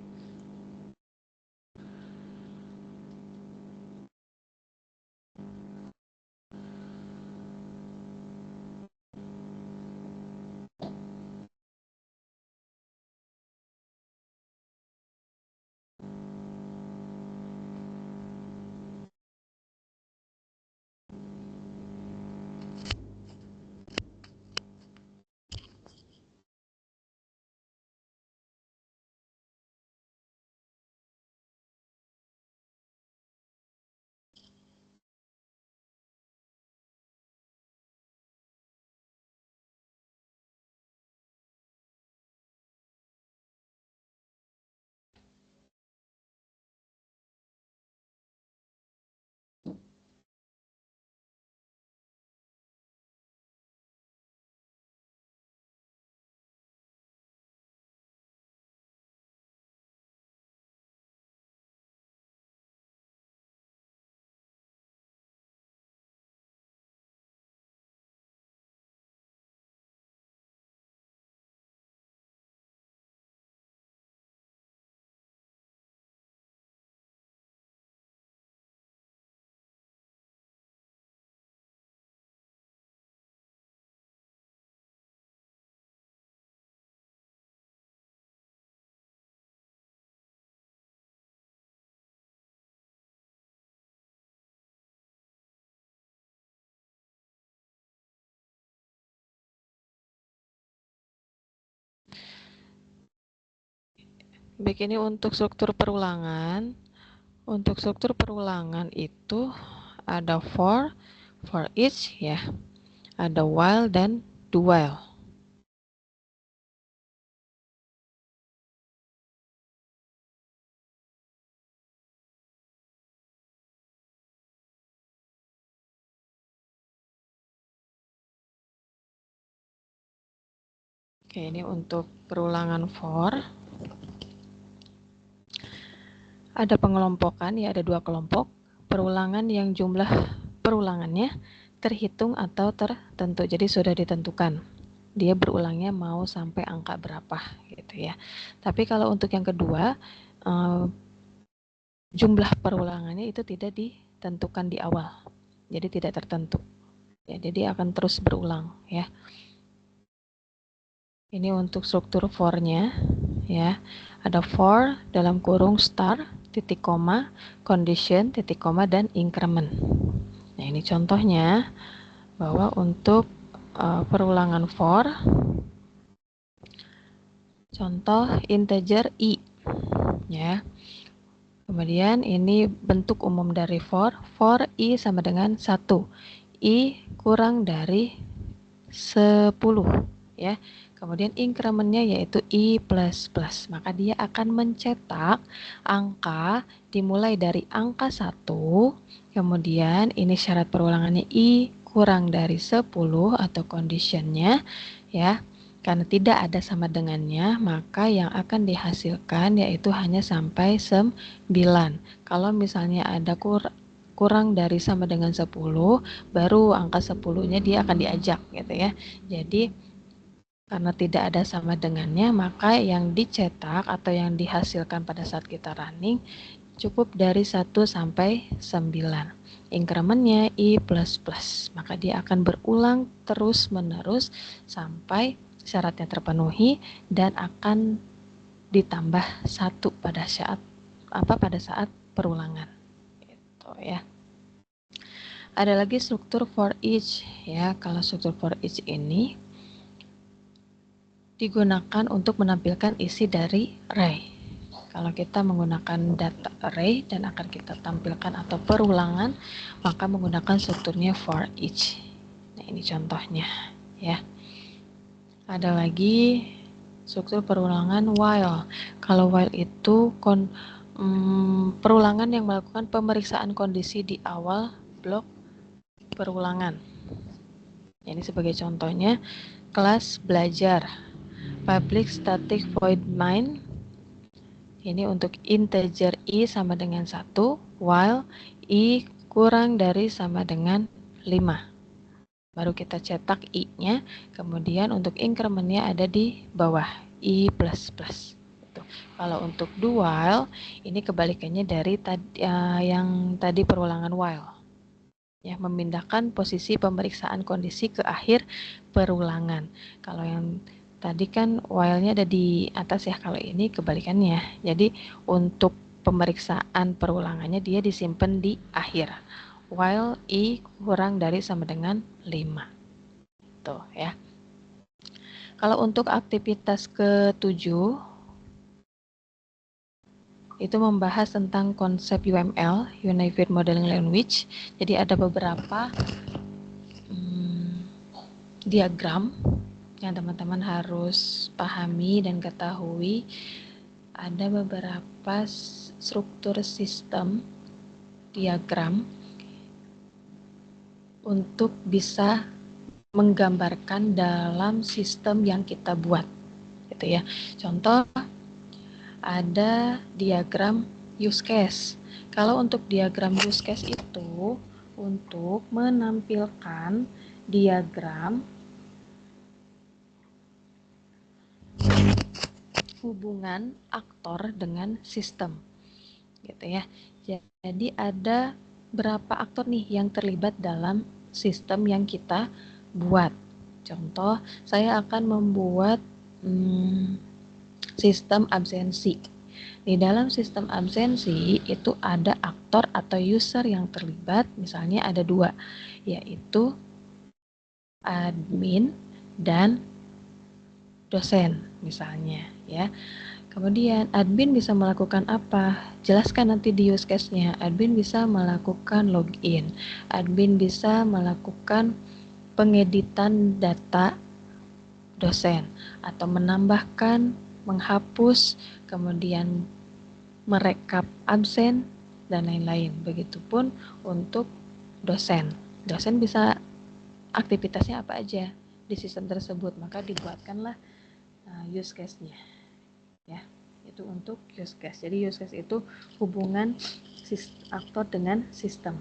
Baik, ini untuk struktur perulangan. Untuk struktur perulangan itu ada for each ya, ada while dan do while. Oke, ini untuk perulangan for. Ada pengelompokan, ya ada 2 kelompok. Perulangan yang jumlah perulangannya terhitung atau tertentu. Jadi sudah ditentukan. Dia berulangnya mau sampai angka berapa gitu ya. Tapi kalau untuk yang kedua, jumlah perulangannya itu tidak ditentukan di awal. Jadi tidak tertentu. Ya, jadi akan terus berulang ya. Ini untuk struktur for-nya ya. Ada for dalam kurung start, titik koma, condition, titik koma, dan increment. Nah, ini contohnya bahwa untuk perulangan for, contoh integer i ya. Kemudian ini bentuk umum dari for i sama dengan 1. I kurang dari 10 ya. Kemudian incrementnya yaitu i plus plus. Maka dia akan mencetak angka dimulai dari angka 1. Kemudian ini syarat perulangannya i kurang dari 10 atau conditionnya ya. Karena tidak ada sama dengannya, maka yang akan dihasilkan yaitu hanya sampai 9. Kalau misalnya ada kurang dari sama dengan 10, baru angka 10-nya dia akan diajak gitu ya. Jadi karena tidak ada sama dengannya, maka yang dicetak atau yang dihasilkan pada saat kita running cukup dari 1 sampai 9. Incrementnya i plus plus, maka dia akan berulang terus menerus sampai syaratnya terpenuhi dan akan ditambah 1 pada saat perulangan. Gitu ya. Ada lagi struktur for each ya. Kalau struktur for each ini digunakan untuk menampilkan isi dari array. Kalau kita menggunakan data array dan akan kita tampilkan atau perulangan, maka menggunakan strukturnya for each. Nah, ini contohnya ya. Ada lagi struktur perulangan while. Kalau while itu perulangan yang melakukan pemeriksaan kondisi di awal blok perulangan. Ini sebagai contohnya kelas belajar public static void main. Ini untuk integer i sama dengan 1 while i kurang dari sama dengan 5. Baru kita cetak i-nya, kemudian untuk incrementnya ada di bawah i plus plus. Kalau untuk do while, ini kebalikannya dari yang tadi perulangan while. Ya, memindahkan posisi pemeriksaan kondisi ke akhir perulangan. Kalau yang tadi kan while-nya ada di atas ya, kalau ini kebalikannya. Jadi untuk pemeriksaan perulangannya dia disimpan di akhir. While i kurang dari sama dengan 5. Tuh ya. Kalau untuk aktivitas ke-7 itu membahas tentang konsep UML, Unified Modeling Language. Jadi ada beberapa diagram yang teman-teman harus pahami dan ketahui. Ada beberapa struktur sistem diagram untuk bisa menggambarkan dalam sistem yang kita buat gitu ya. Contoh ada diagram use case. Kalau untuk diagram use case itu untuk menampilkan diagram hubungan aktor dengan sistem gitu ya. Jadi ada berapa aktor nih yang terlibat dalam sistem yang kita buat. Contoh, saya akan membuat sistem absensi. Di dalam sistem absensi itu ada aktor atau user yang terlibat, misalnya ada 2, yaitu admin dan dosen misalnya ya. Kemudian admin bisa melakukan apa? Jelaskan nanti di use case-nya. Admin bisa melakukan login. Admin bisa melakukan pengeditan data dosen atau menambahkan, menghapus, kemudian merekap absen dan lain-lain. Begitupun untuk dosen. Dosen bisa aktivitasnya apa aja di sistem tersebut, maka dibuatkanlah use case-nya. Ya, itu untuk use case. Jadi use case itu hubungan aktor dengan sistem.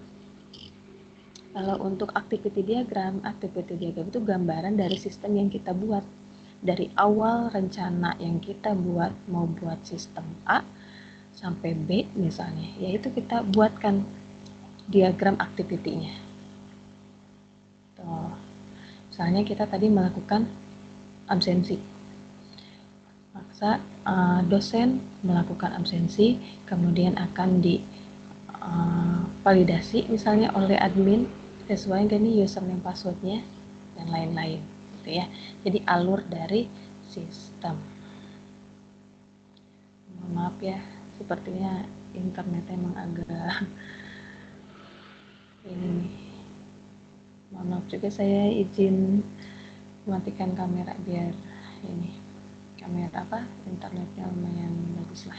Kalau untuk activity diagram itu gambaran dari sistem yang kita buat. Dari awal rencana yang kita buat, mau buat sistem A sampai B misalnya, yaitu kita buatkan diagram activity-nya. Tuh. Misalnya kita tadi melakukan absensi. Maka dosen melakukan absensi, kemudian akan validasi misalnya oleh admin sesuai dengan username passwordnya dan lain-lain gitu ya. Jadi alur dari sistem. Maaf ya, sepertinya internet emang agak ini nih. Maaf juga, saya izin matikan kamera biar ini kamera internetnya lumayan bagus lah.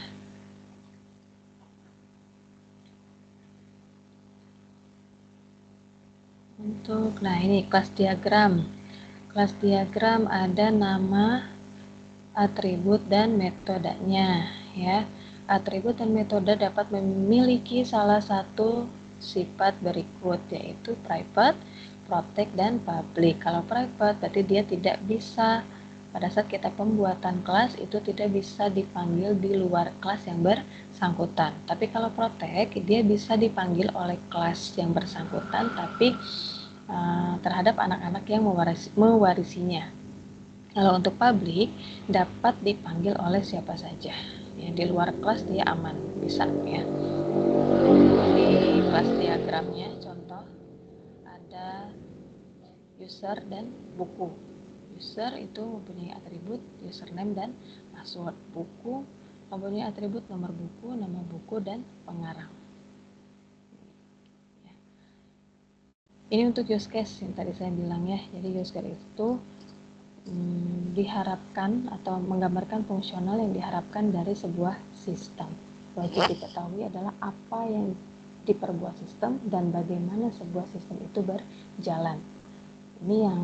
Nah ini kelas diagram. Kelas diagram ada nama, atribut, dan metodenya ya. Atribut dan metode dapat memiliki salah satu sifat berikut, yaitu private, protect, dan public. Kalau private berarti dia tidak bisa, pada saat kita pembuatan kelas itu tidak bisa dipanggil di luar kelas yang bersangkutan. Tapi kalau protect, dia bisa dipanggil oleh kelas yang bersangkutan tapi terhadap anak-anak yang mewarisinya. Kalau untuk publik dapat dipanggil oleh siapa saja. Ya, di luar kelas dia aman, bisa ya. Di kelas diagramnya contoh ada user dan buku. User itu mempunyai atribut username dan password. Buku mempunyai atribut nomor buku, nama buku, dan pengarang. Ini untuk use case yang tadi saya bilang ya. Jadi use case itu diharapkan atau menggambarkan fungsional yang diharapkan dari sebuah sistem. Wajib diketahui adalah apa yang diperbuat sistem dan bagaimana sebuah sistem itu berjalan. Ini yang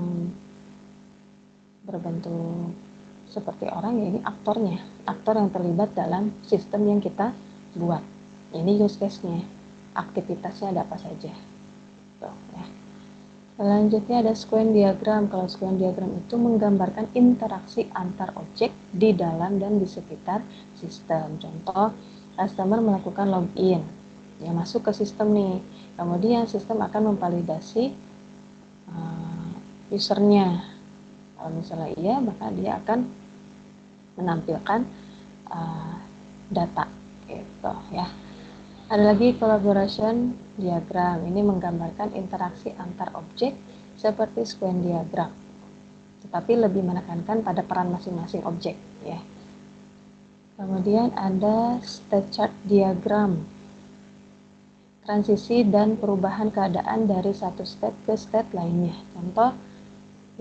berbentuk seperti orang, ya ini aktornya, aktor yang terlibat dalam sistem yang kita buat. Ini use case-nya, aktivitasnya ada apa saja. Tuh, ya. Selanjutnya ada sequence diagram. Kalau sequence diagram itu menggambarkan interaksi antar objek di dalam dan di sekitar sistem. Contoh, customer melakukan login, ya masuk ke sistem nih. Kemudian sistem akan memvalidasi usernya. Kalau misalnya iya, maka dia akan menampilkan data, gitu ya. Ada lagi collaboration diagram. Ini menggambarkan interaksi antar objek seperti sequence diagram, tetapi lebih menekankan pada peran masing-masing objek ya. Kemudian ada state chart diagram. Transisi dan perubahan keadaan dari satu state ke state lainnya. Contoh,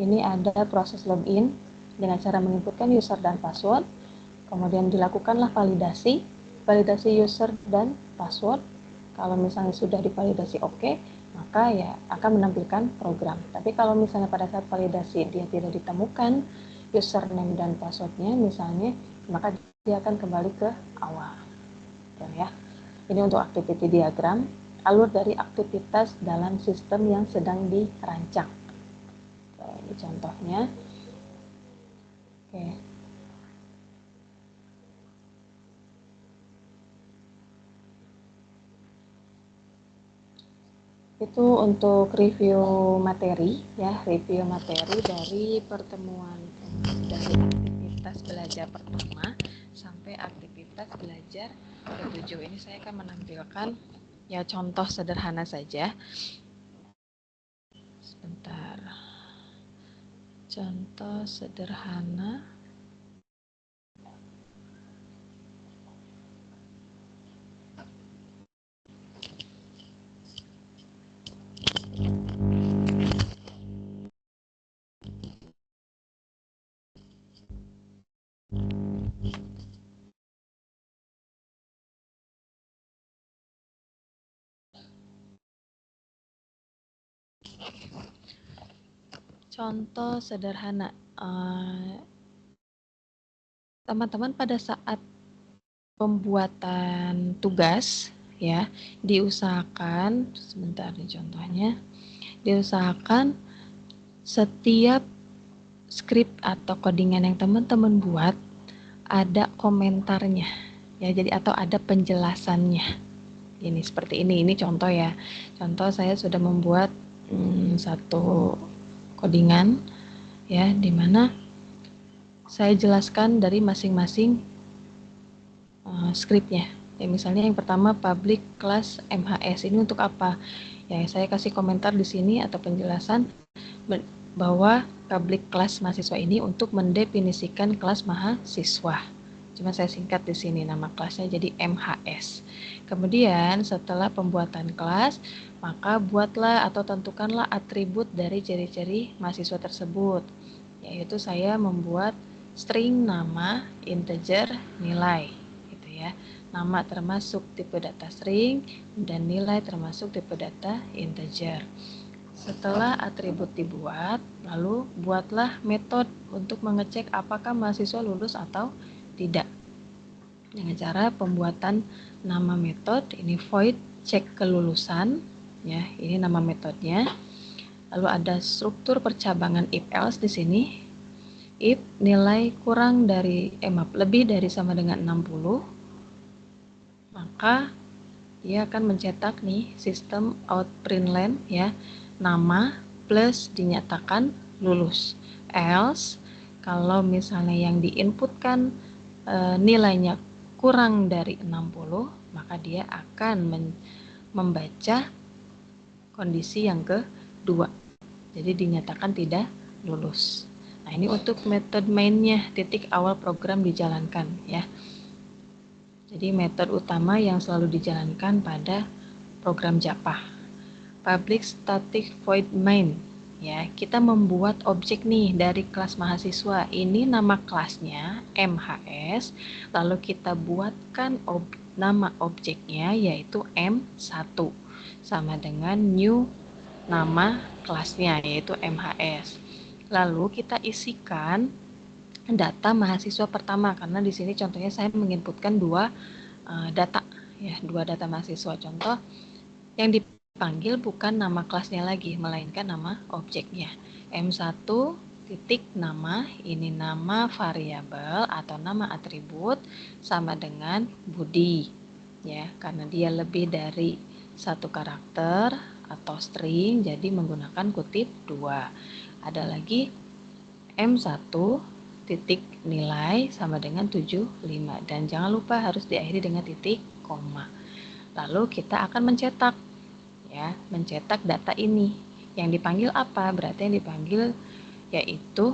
ini ada proses login dengan cara menginputkan user dan password. Kemudian dilakukanlah validasi user dan password. Kalau misalnya sudah divalidasi oke, maka ya akan menampilkan program. Tapi kalau misalnya pada saat validasi dia tidak ditemukan username dan passwordnya misalnya, maka dia akan kembali ke awal. Ya. Ini untuk activity diagram, alur dari aktivitas dalam sistem yang sedang dirancang. Ini contohnya. Oke. Itu untuk review materi ya, review materi dari pertemuan dari aktivitas belajar pertama sampai aktivitas belajar ke-7. Ini saya akan menampilkan ya contoh sederhana saja. Sebentar. Contoh sederhana. Contoh sederhana, teman-teman pada saat pembuatan tugas ya, diusahakan sebentar nih contohnya, diusahakan setiap skrip atau codingan yang teman-teman buat ada komentarnya ya, jadi atau ada penjelasannya. Ini seperti ini contoh ya. Contoh saya sudah membuat satu codingan ya, di mana saya jelaskan dari masing-masing skripnya. Ya, misalnya yang pertama public class MHS ini untuk apa? Ya, saya kasih komentar di sini atau penjelasan bahwa public class mahasiswa ini untuk mendefinisikan kelas mahasiswa. Cuma saya singkat di sini nama kelasnya jadi MHS. Kemudian setelah pembuatan kelas, maka buatlah atau tentukanlah atribut dari ciri-ciri mahasiswa tersebut. Yaitu saya membuat string nama, integer, nilai gitu ya. Nama termasuk tipe data string dan nilai termasuk tipe data integer. Setelah atribut dibuat, lalu buatlah metode untuk mengecek apakah mahasiswa lulus atau tidak. Dengan cara pembuatan nama metode, ini void cek kelulusan, ya, ini nama metodenya. Lalu ada struktur percabangan if else di sini. If nilai kurang dari lebih dari sama dengan 60, maka dia akan mencetak nih sistem out println ya, nama plus dinyatakan lulus. Else kalau misalnya yang diinputkan nilainya kurang dari 60, maka dia akan membaca kondisi yang kedua. Jadi dinyatakan tidak lulus. Nah, ini untuk metode mainnya, titik awal program dijalankan ya. Jadi metode utama yang selalu dijalankan pada program Java. Public static void main. Ya, kita membuat objek nih dari kelas mahasiswa. Ini nama kelasnya MHS, lalu kita buatkan nama objeknya yaitu M1 sama dengan new nama kelasnya yaitu MHS. Lalu kita isikan data mahasiswa pertama, karena di sini contohnya saya menginputkan dua data ya, dua data mahasiswa. Contoh yang dipanggil bukan nama kelasnya lagi, melainkan nama objeknya. M1 titik nama, ini nama variabel atau nama atribut sama dengan Budi ya, karena dia lebih dari satu karakter atau string, jadi menggunakan kutip 2. Ada lagi M1 titik nilai sama dengan 75, dan jangan lupa harus diakhiri dengan titik koma. Lalu kita akan mencetak ya, mencetak data ini. Yang dipanggil apa? Berarti yang dipanggil yaitu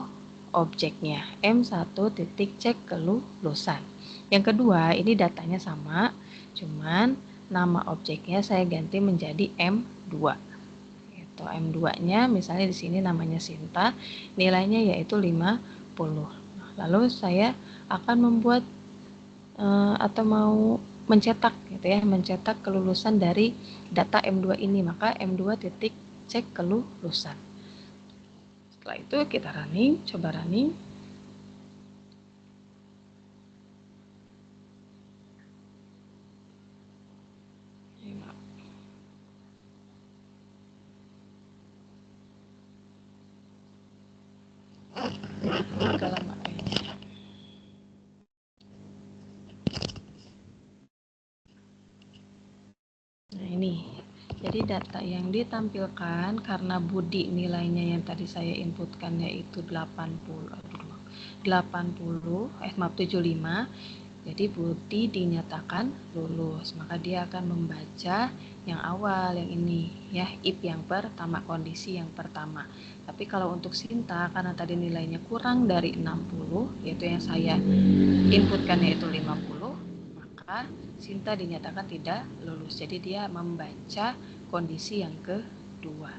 objeknya M1 titik cek kelulusan. Yang kedua, ini datanya sama, cuman nama objeknya saya ganti menjadi M2. Itu M2-nya misalnya di sini namanya Sinta, nilainya yaitu 50. Lalu saya akan membuat atau mau mencetak gitu ya, mencetak kelulusan dari data M2 ini, maka M2 titik cek kelulusan. Setelah itu kita running, coba running. Agak lama kayaknya. Nah ini, jadi data yang ditampilkan karena Budi nilainya yang tadi saya inputkan yaitu 75, jadi Budi dinyatakan lulus, maka dia akan membaca yang awal, yang ini ya, if yang pertama, kondisi yang pertama. Tapi kalau untuk Sinta, karena tadi nilainya kurang dari 60, yaitu yang saya inputkan yaitu 50, maka Sinta dinyatakan tidak lulus. Jadi dia membaca kondisi yang kedua.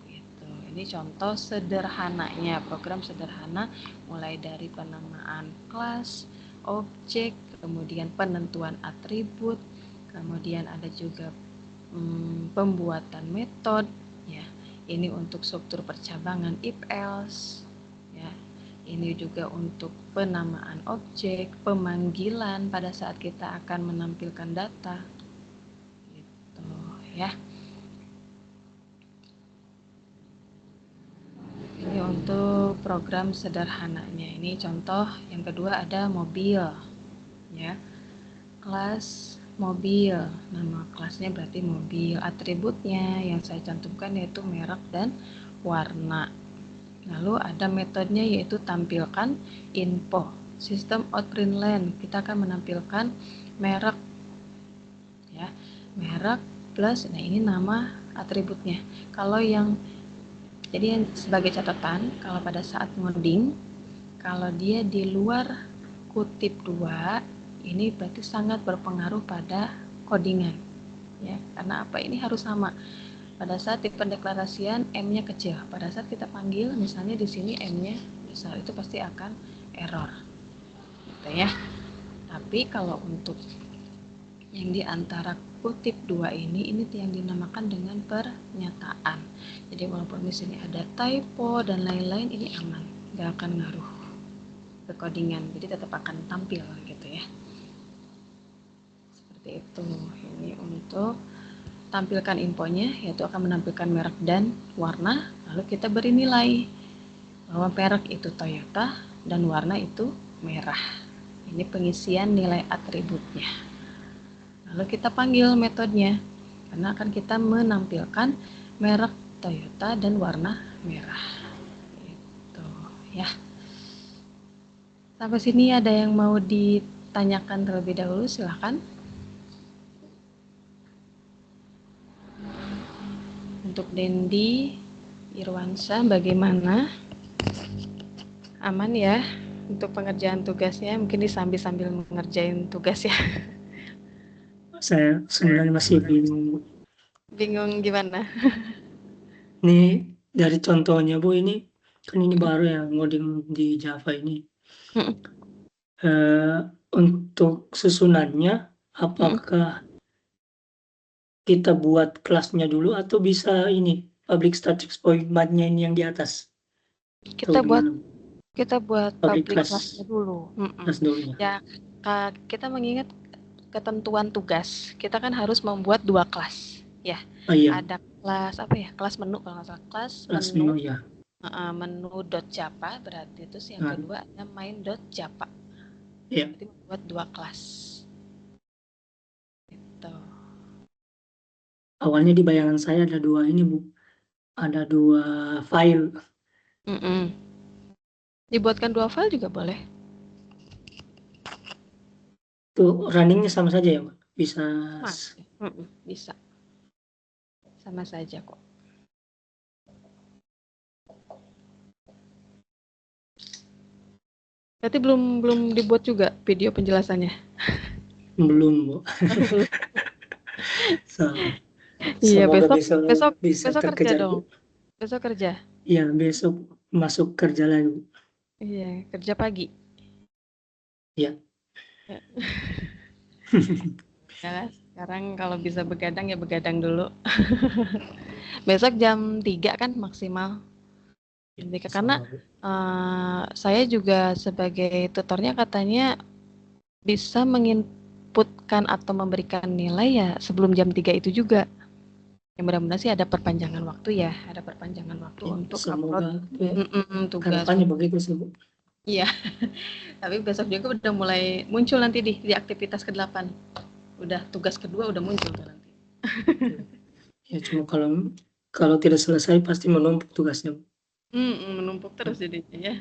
Gitu. Ini contoh sederhananya, program sederhana mulai dari penamaan kelas, objek, kemudian penentuan atribut, kemudian ada juga pembuatan metode ya, Ini untuk struktur percabangan if else, ya. Ini juga untuk penamaan objek, pemanggilan pada saat kita akan menampilkan data. Gitu, ya. Ini untuk program sederhananya. Ini contoh yang kedua ada mobil, ya. Kelas mobil, nama kelasnya berarti mobil. Atributnya yang saya cantumkan yaitu merek dan warna. Lalu ada metodenya yaitu tampilkan info. Sistem outprint line, kita akan menampilkan merek, ya, merek plus, nah ini nama atributnya. Kalau yang jadi sebagai catatan, kalau pada saat ngoding, kalau dia di luar kutip 2, ini berarti sangat berpengaruh pada codingan, ya. Karena apa? Ini harus sama. Pada saat di pendeklarasian M-nya kecil, pada saat kita panggil misalnya di sini M-nya besar, itu pasti akan error, gitu ya. Tapi kalau untuk yang di antara kutip 2 ini yang dinamakan dengan pernyataan. Jadi walaupun di sini ada typo dan lain-lain, ini aman, nggak akan ngaruh ke codingan, jadi tetap akan tampil gitu ya. Seperti itu. Ini untuk tampilkan infonya, yaitu akan menampilkan merek dan warna, lalu kita beri nilai bahwa merek itu Toyota dan warna itu merah. Ini pengisian nilai atributnya. Lalu kita panggil metodenya, karena akan kita menampilkan merek Toyota dan warna merah. Gitu ya. Sampai sini ada yang mau ditanyakan terlebih dahulu, silahkan. Untuk Dendi Irwansyah bagaimana? Aman ya untuk pengerjaan tugasnya? Mungkin disambil mengerjain tugas ya. Saya sebenarnya masih bingung. Bingung gimana? Ini dari contohnya Bu, ini kan ini baru ya ngoding di Java ini. Untuk susunannya, apakah kita buat kelasnya dulu atau bisa ini public static void-nya ini yang di atas? Kita buat Public public class class-nya dulu. kelas dulu ya. Ya, kita mengingat ketentuan tugas. Kita kan harus membuat 2 kelas, ya. Oh iya, Ada kelas apa ya? Kelas menu kalau nggak salah. Kelas kelas menu. menu ya. Menu.java berarti, terus yang kedua ada main.java. Iya. Berarti membuat 2 kelas. Gitu. Awalnya di bayangan saya ada 2 ini Bu. Ada 2 file. Dibuatkan 2 file juga boleh. Tuh runningnya sama saja ya Mbak? Bisa. Bisa. Sama saja kok. Berarti belum dibuat juga video penjelasannya? Belum Bu. Iya, Semoga besok kerja terkejar dong. Bu. Besok kerja. Iya, besok masuk kerja lagi Bu. Iya, kerja pagi. Iya. Ya, sekarang kalau bisa begadang ya begadang dulu. Besok jam 3 kan maksimal. Karena saya juga sebagai tutornya katanya bisa menginputkan atau memberikan nilai ya sebelum jam 3 itu juga. Ya mudah-mudahan sih ada perpanjangan waktu ya, ada perpanjangan waktu untuk semoga upload tugas. Harapannya begitu sih Bu. Iya. Tapi besok juga udah mulai muncul nanti di aktivitas ke-8. Udah tugas kedua udah muncul tuh nanti. Ya cuma kalau tidak selesai pasti menumpuk tugasnya. Menumpuk terus jadinya ya.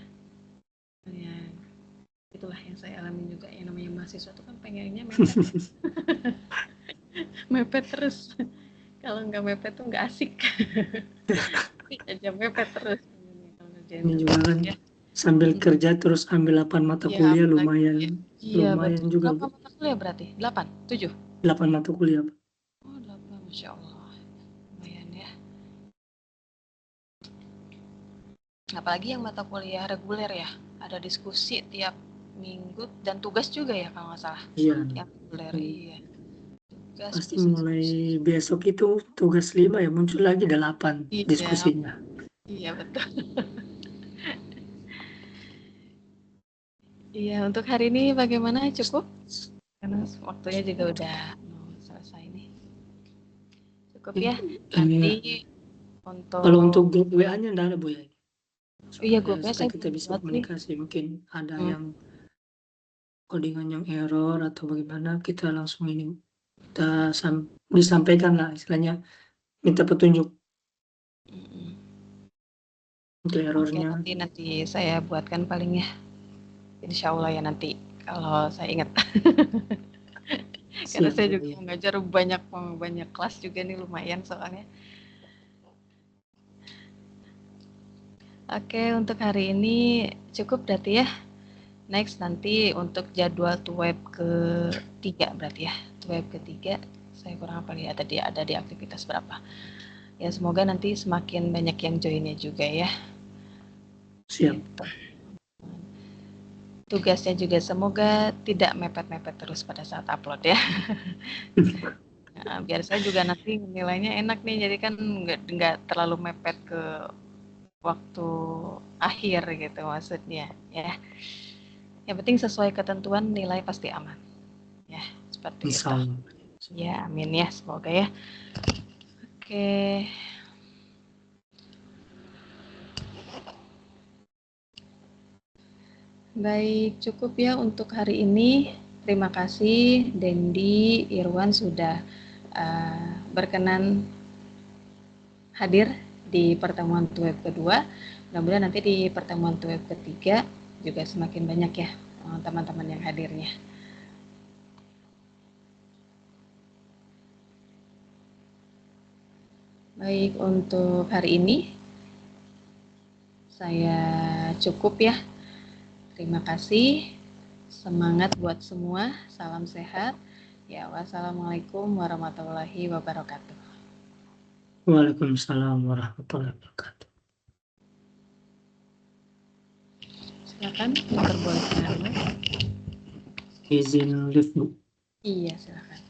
Ya. Itulah yang saya alami juga, yang namanya mahasiswa tuh kan pengennya mepet. Mepet terus. Kalau nggak mepet tuh nggak asik. Aja mepet terus. Ini juga kan ya. Sambil kerja terus ambil 8 mata kuliah lumayan. Lumayan juga. Berapa mata kuliah berarti? 8? 7? 8 mata kuliah. Oh 8, Masya Allah. Lumayan ya. Apalagi yang mata kuliah reguler ya. Ada diskusi tiap minggu dan tugas juga ya kalau nggak salah. Iya. Yang reguler, iya. Pasti mulai besok itu tugas 5 ya, muncul lagi 8 Iya, diskusinya. iya betul. Iya, untuk hari ini bagaimana? Cukup? Karena waktunya juga udah mau selesai nih. Cukup ya. Nanti Kalau untuk untuk grup WA-nya enggak ada Bu ya? iya grupnya Supaya saya kita belum bisa buat sih. komunikasi, mungkin ada yang codingan yang error atau bagaimana, kita langsung ini kita disampaikan lah istilahnya, minta petunjuk untuk Oke, errornya. nanti saya buatkan paling ya. Insya Allah ya nanti kalau saya ingat. Karena Siap saya Bu juga ya. mengajar banyak kelas juga nih lumayan soalnya. Oke, untuk hari ini cukup berarti ya. Next nanti untuk jadwal web ketiga berarti ya. Web ketiga saya kurang apa ya tadi ada di aktivitas berapa. Ya semoga nanti semakin banyak yang joinnya juga ya. Siap. Gitu. Tugasnya juga semoga tidak mepet-mepet terus pada saat upload ya. Nah, biar saya juga nanti nilainya enak nih, jadi kan nggak terlalu mepet ke waktu akhir gitu maksudnya ya. Yang penting sesuai ketentuan nilai pasti aman. Ya, seperti itu. Insya Ya, amin ya, semoga ya. Oke. Baik, cukup ya untuk hari ini. Terima kasih Dendi, Irwan sudah berkenan hadir di pertemuan web kedua. Mudah-mudahan nanti di pertemuan web ketiga juga semakin banyak ya teman-teman yang hadirnya. Baik, untuk hari ini saya cukup ya. Terima kasih. Semangat buat semua. Salam sehat. Ya, wassalamualaikum warahmatullahi wabarakatuh. Waalaikumsalam warahmatullahi wabarakatuh. Silakan memperbolehkan. Izin live Bu. Iya, silakan.